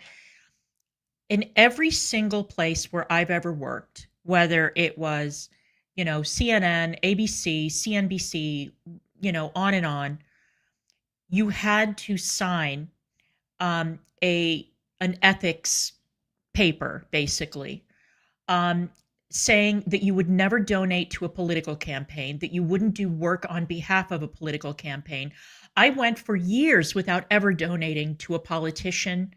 in every single place where I've ever worked, whether it was, you know, CNN, ABC, CNBC, you know, on and on, you had to sign an ethics paper, basically, saying that you would never donate to a political campaign, that you wouldn't do work on behalf of a political campaign. I went for years without ever donating to a politician.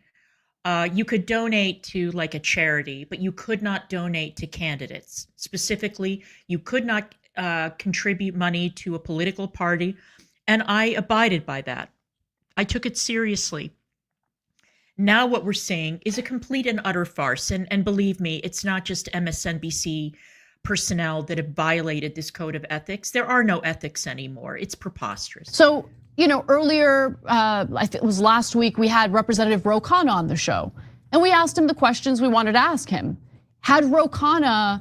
You could donate to like a charity, but you could not donate to candidates. Specifically, you could not contribute money to a political party. And I abided by that. I took it seriously. Now what we're seeing is a complete and utter farce. And believe me, it's not just MSNBC personnel that have violated this code of ethics. There are no ethics anymore. It's preposterous. So, you know, earlier, I think it was last week, we had Representative Ro Khanna on the show, and we asked him the questions we wanted to ask him. Had Ro Khanna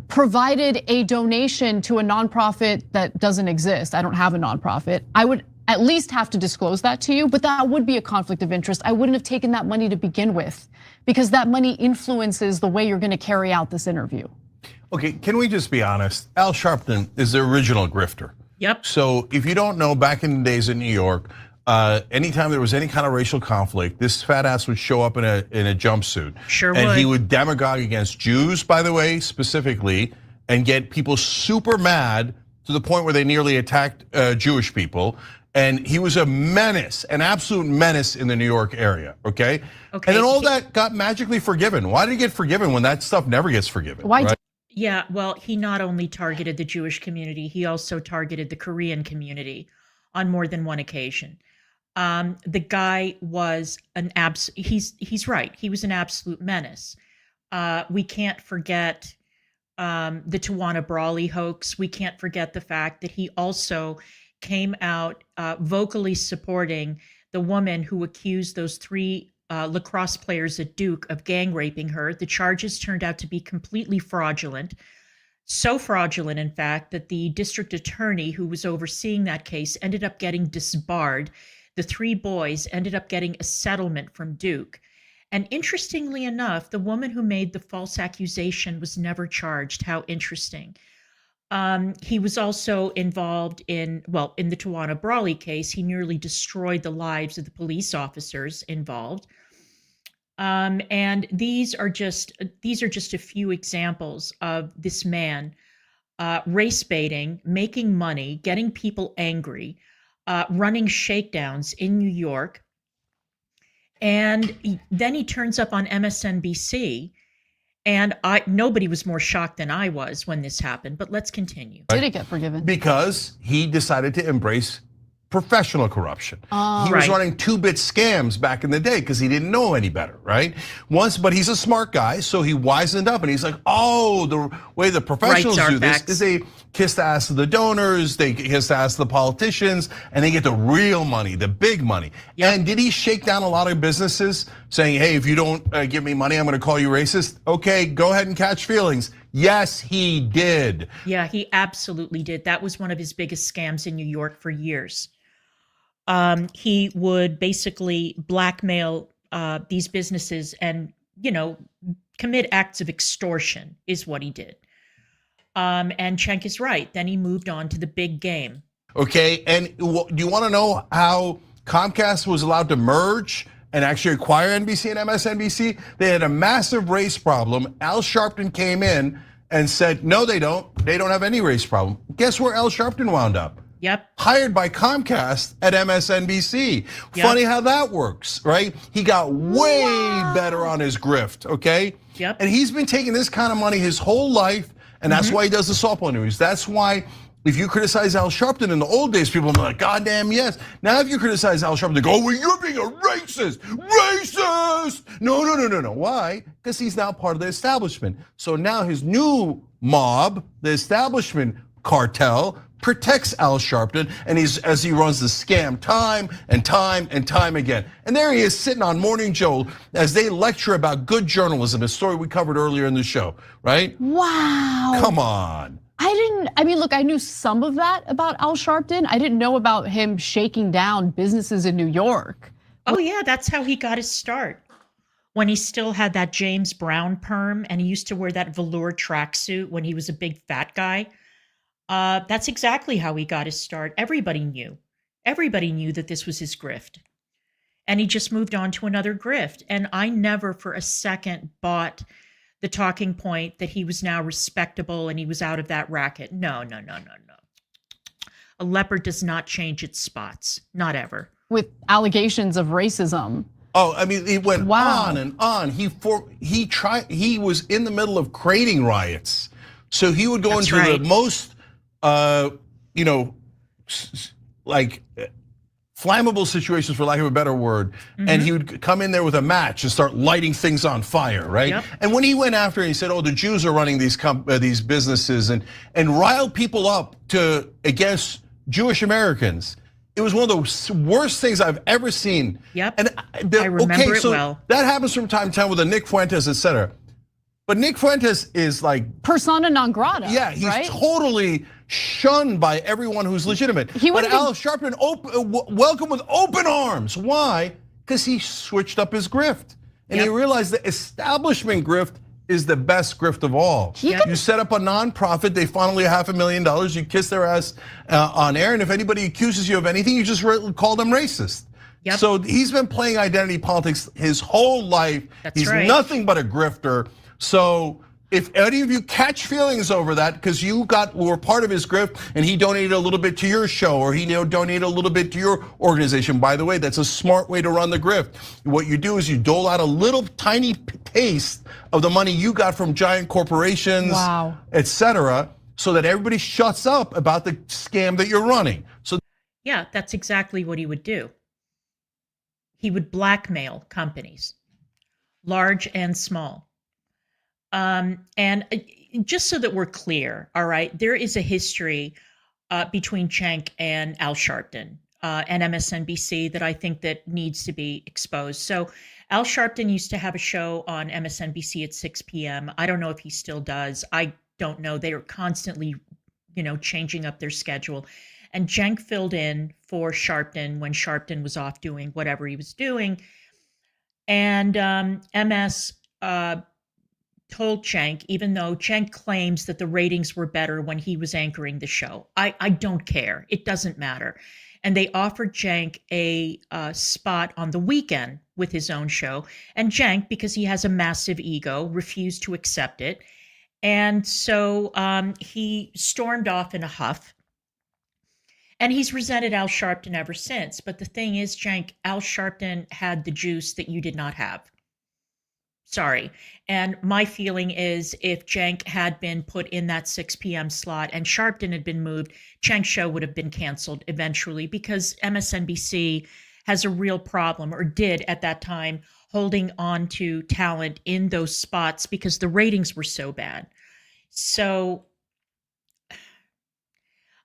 provided a donation to a nonprofit that doesn't exist, I don't have a nonprofit, I would at least have to disclose that to you, but that would be a conflict of interest. I wouldn't have taken that money to begin with, because that money influences the way you're going to carry out this interview. Okay, can we just be honest? Al Sharpton is the original grifter. Yep. So if you don't know, back in the days in New York, anytime there was any kind of racial conflict, this fat ass would show up in a jumpsuit. Sure would. And he would demagogue against Jews, by the way, specifically, and get people super mad to the point where they nearly attacked Jewish people. And he was a menace, an absolute menace in the New York area, okay? And then all that got magically forgiven. Why did he get forgiven when that stuff never gets forgiven? Why? Right? Yeah, well, he not only targeted the Jewish community, he also targeted the Korean community on more than one occasion. The guy was he's right. He was an absolute menace. We can't forget the Tawana Brawley hoax. We can't forget the fact that he also came out vocally supporting the woman who accused those three lacrosse players at Duke of gang raping her. The charges turned out to be completely fraudulent. So fraudulent, in fact, that the district attorney who was overseeing that case ended up getting disbarred. The three boys ended up getting a settlement from Duke. And interestingly enough, the woman who made the false accusation was never charged. How interesting. He was also involved in the Tawana Brawley case. He nearly destroyed the lives of the police officers involved. And these are just a few examples of this man race baiting, making money, getting people angry, running shakedowns in New York. And then he turns up on MSNBC. And nobody was more shocked than I was when this happened, but let's continue. Did it get forgiven? Because he decided to embrace professional corruption. He was running 2-bit scams back in the day because he didn't know any better, right? But he's a smart guy, so he wisened up and he's like, oh, the way the professionals do this is they kiss the ass of the donors, they kiss the ass of the politicians, and they get the real money, the big money. Yep. And did he shake down a lot of businesses saying, hey, if you don't give me money, I'm gonna call you racist? Okay, go ahead and catch feelings. Yes, he did. Yeah, he absolutely did. That was one of his biggest scams in New York for years. He would basically blackmail these businesses and, commit acts of extortion is what he did. And Cenk is right. Then he moved on to the big game. Okay, and do you want to know how Comcast was allowed to merge and actually acquire NBC and MSNBC? They had a massive race problem. Al Sharpton came in and said, no, they don't. They don't have any race problem. Guess where Al Sharpton wound up? Yep. Hired by Comcast at MSNBC. Yep. Funny how that works, right? He got way better on his grift, okay? Yep. And he's been taking this kind of money his whole life, and that's why he does the softball news. That's why if you criticize Al Sharpton in the old days, people are like, God damn yes. Now if you criticize Al Sharpton, they go, well, you're being a racist, racist. No. Why? Because he's now part of the establishment. So now his new mob, the establishment cartel, protects Al Sharpton, and as he runs the scam time and time again. And there he is sitting on Morning Joe as they lecture about good journalism, a story we covered earlier in the show, right? Wow. Come on. Look, I knew some of that about Al Sharpton. I didn't know about him shaking down businesses in New York. Oh yeah, that's how he got his start. When he still had that James Brown perm and he used to wear that velour tracksuit when he was a big fat guy. That's exactly how he got his start. Everybody knew that this was his grift. And he just moved on to another grift. And I never for a second bought the talking point that he was now respectable and he was out of that racket. No. A leopard does not change its spots, not ever. With allegations of racism. Oh, I mean, he went on and on. He was in the middle of creating riots. So he would go into the most like flammable situations, for lack of a better word, and he would come in there with a match and start lighting things on fire, right? Yep. And when he went after it, he said, "Oh, the Jews are running these businesses," and riled people up against Jewish Americans. It was one of the worst things I've ever seen. Yep. And I remember it well. That happens from time to time with a Nick Fuentes, etc. But Nick Fuentes is like persona non grata. Yeah, he's totally shunned by everyone who's legitimate. But Al Sharpton welcomed with open arms. Why? Because he switched up his grift. And he realized the establishment grift is the best grift of all. You set up a nonprofit, they funnel you $500,000, you kiss their ass on air, and if anybody accuses you of anything, you just call them racist. Yep. So he's been playing identity politics his whole life. He's nothing but a grifter. So if any of you catch feelings over that because you were part of his grift and he donated a little bit to your show or he donated a little bit to your organization, by the way, that's a smart way to run the grift. What you do is you dole out a little tiny taste of the money you got from giant corporations, etc., so that everybody shuts up about the scam that you're running. So yeah, that's exactly what he would do. He would blackmail companies, large and small. And just so that we're clear, all right, there is a history between Cenk and Al Sharpton and MSNBC that I think that needs to be exposed. So Al Sharpton used to have a show on MSNBC at 6 p.m. I don't know if he still does. I don't know. They are constantly, changing up their schedule. And Cenk filled in for Sharpton when Sharpton was off doing whatever he was doing. And MS told Cenk, even though Cenk claims that the ratings were better when he was anchoring the show, I don't care. It doesn't matter. And they offered Cenk a spot on the weekend with his own show. And Cenk, because he has a massive ego, refused to accept it. And so he stormed off in a huff. And he's resented Al Sharpton ever since. But the thing is, Cenk, Al Sharpton had the juice that you did not have. Sorry. And my feeling is if Cenk had been put in that 6 p.m. slot and Sharpton had been moved, Cenk's show would have been canceled eventually because MSNBC has a real problem, or did at that time, holding on to talent in those spots because the ratings were so bad. So,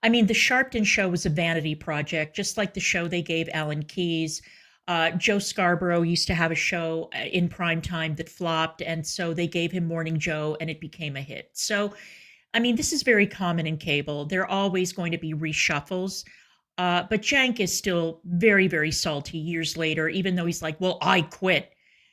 I mean, the Sharpton show was a vanity project, just like the show they gave Alan Keyes. Joe Scarborough used to have a show in prime time that flopped, and so they gave him Morning Joe, and it became a hit. So, I mean, this is very common in cable. There are always going to be reshuffles. But Cenk is still very, very salty years later, even though he's like, well, I quit.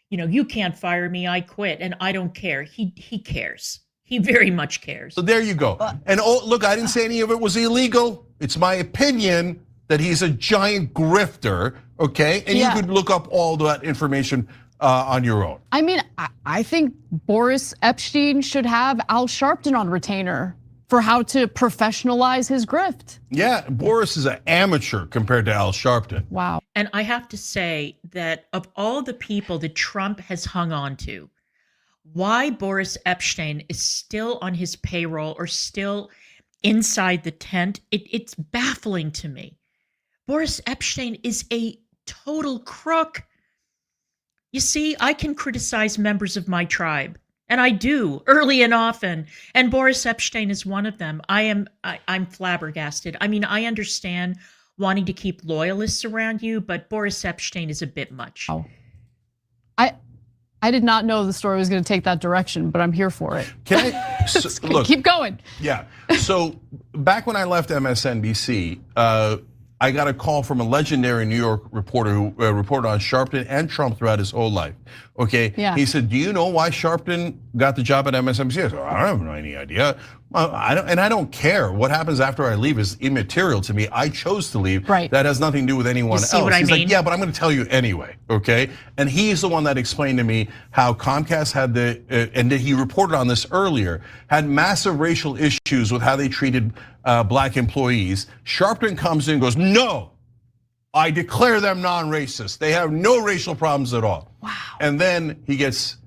You can't fire me, I quit, and I don't care. He cares. He very much cares. So there you go. And look, I didn't say any of it was illegal. It's my opinion that he's a giant grifter, okay? And you could look up all that information on your own. I mean, I think Boris Epstein should have Al Sharpton on retainer for how to professionalize his grift. Yeah, Boris is an amateur compared to Al Sharpton. Wow. And I have to say that of all the people that Trump has hung on to, why Boris Epstein is still on his payroll or still inside the tent, it's baffling to me. Boris Epstein is a total crook. You see, I can criticize members of my tribe, and I do early and often, and Boris Epstein is one of them. I'm flabbergasted. I mean, I understand wanting to keep loyalists around you, but Boris Epstein is a bit much. Oh. I did not know the story was going to take that direction, but I'm here for it. Can I look? Keep going. Yeah. So back when I left MSNBC, I got a call from a legendary New York reporter who reported on Sharpton and Trump throughout his whole life. Okay. Yeah. He said, "Do you know why Sharpton got the job at MSNBC?" I said, "I don't have any idea. I don't care. What happens after I leave is immaterial to me. I chose to leave. Right. That has nothing to do with anyone else." He's like, "Yeah, but I'm going to tell you anyway." Okay. And he's the one that explained to me how Comcast had and he reported on this earlier, had massive racial issues with how they treated black employees. Sharpton comes in and goes, "No, I declare them non-racist. They have no racial problems at all." Wow. And then he gets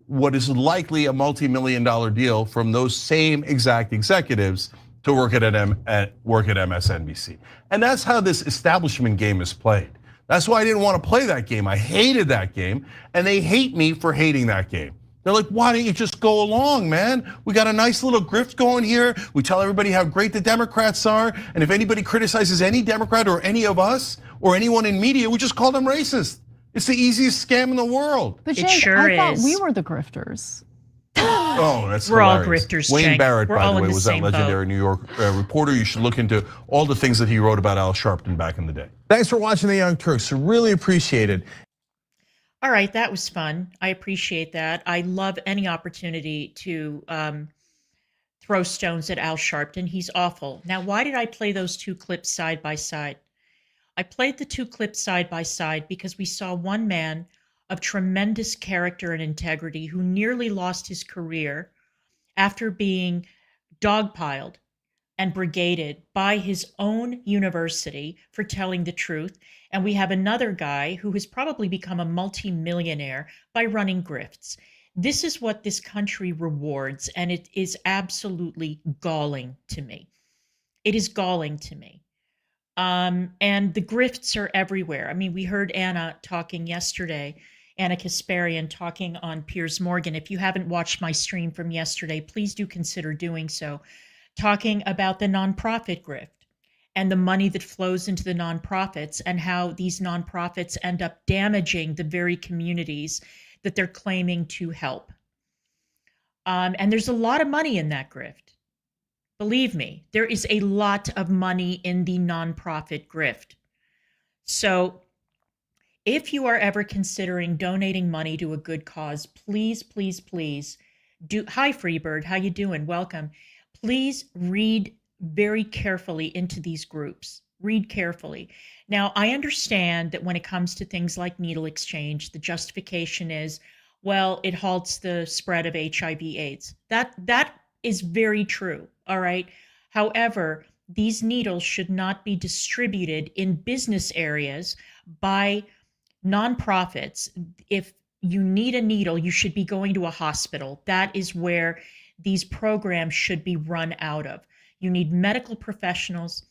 what is likely a multi-million-dollar deal from those same exact executives to work at MSNBC. And that's how this establishment game is played. That's why I didn't want to play that game. I hated that game, and they hate me for hating that game. They're like, "Why don't you just go along, man? We got a nice little grift going here. We tell everybody how great the Democrats are, and if anybody criticizes any Democrat or any of us or anyone in media, we just call them racist. It's the easiest scam in the world." But It Cenk, sure I thought is. we were the grifters. Oh, that's We're all hilarious. grifters, Wayne Cenk. Barrett, We're by all the in way, the was that same boat. legendary New York reporter. You should look into all the things that he wrote about Al Sharpton back in the day. Thanks for watching The Young Turks. Really appreciate it. All right, that was fun. I appreciate that. I love any opportunity to throw stones at Al Sharpton. He's awful. Now, why did I play those two clips side by side? I played the two clips side by side because we saw one man of tremendous character and integrity who nearly lost his career after being dogpiled and brigaded by his own university for telling the truth. And we have another guy who has probably become a multimillionaire by running grifts. This is what this country rewards, and it is absolutely galling to me. It is galling to me. And the grifts are everywhere. I mean, we heard Anna talking yesterday, Anna Kasparian talking on Piers Morgan. If you haven't watched my stream from yesterday, please do consider doing so. Talking about the nonprofit grift and the money that flows into the nonprofits and how these nonprofits end up damaging the very communities that they're claiming to help. And there's a lot of money in that grift. Believe me, there is a lot of money in the nonprofit grift. So if you are ever considering donating money to a good cause, please, please, please do. Hi, Freebird, how you doing? Welcome. Please read very carefully into these groups. Read carefully. Now, I understand that when it comes to things like needle exchange, the justification is, well, it halts the spread of HIV/AIDS. That is very true, all right? However, these needles should not be distributed in business areas by nonprofits. If you need a needle, you should be going to a hospital. That is where these programs should be run out of. You need medical professionals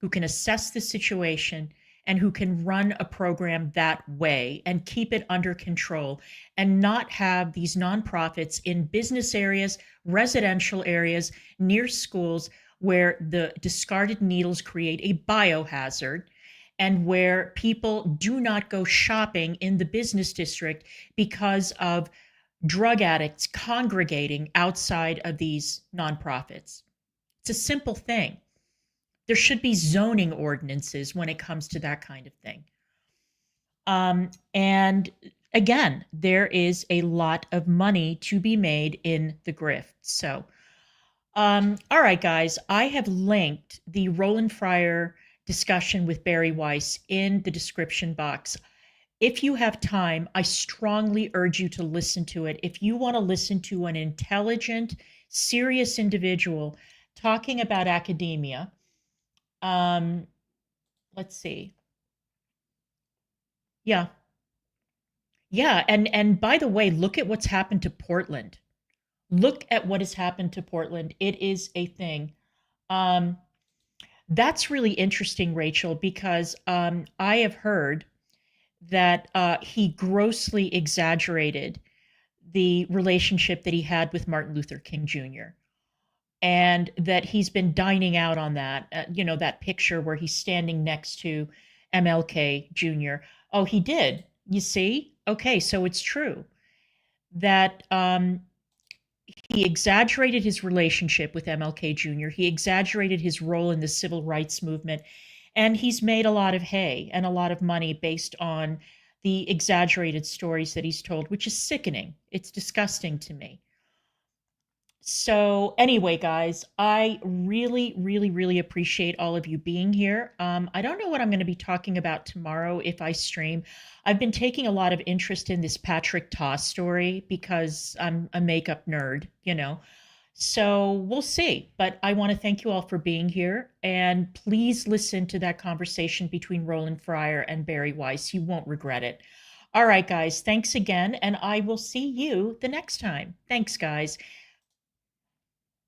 who can assess the situation and who can run a program that way and keep it under control and not have these nonprofits in business areas, residential areas, near schools where the discarded needles create a biohazard and where people do not go shopping in the business district because of drug addicts congregating outside of these nonprofits. It's a simple thing. There should be zoning ordinances when it comes to that kind of thing. And again, there is a lot of money to be made in the grift. So, all right, guys, I have linked the Roland Fryer discussion with Bari Weiss in the description box. If you have time, I strongly urge you to listen to it. If you want to listen to an intelligent, serious individual talking about academia, let's see. Yeah. Yeah, and by the way, look at what's happened to Portland. Look at what has happened to Portland. It is a thing. That's really interesting, Rachel, because I have heard that he grossly exaggerated the relationship that he had with Martin Luther King Jr. And that he's been dining out on that, you know, that picture where he's standing next to MLK Jr. Oh, he did. You see? Okay, so it's true that he exaggerated his relationship with MLK Jr. He exaggerated his role in the civil rights movement, and he's made a lot of hay and a lot of money based on the exaggerated stories that he's told, which is sickening. It's disgusting to me. So anyway, guys, I really, really, really appreciate all of you being here. I don't know what I'm going to be talking about tomorrow if I stream. I've been taking a lot of interest in this Patrick Ta story because I'm a makeup nerd, you know. So we'll see. But I want to thank you all for being here. And please listen to that conversation between Roland Fryer and Bari Weiss. You won't regret it. All right, guys, thanks again. And I will see you the next time. Thanks, guys.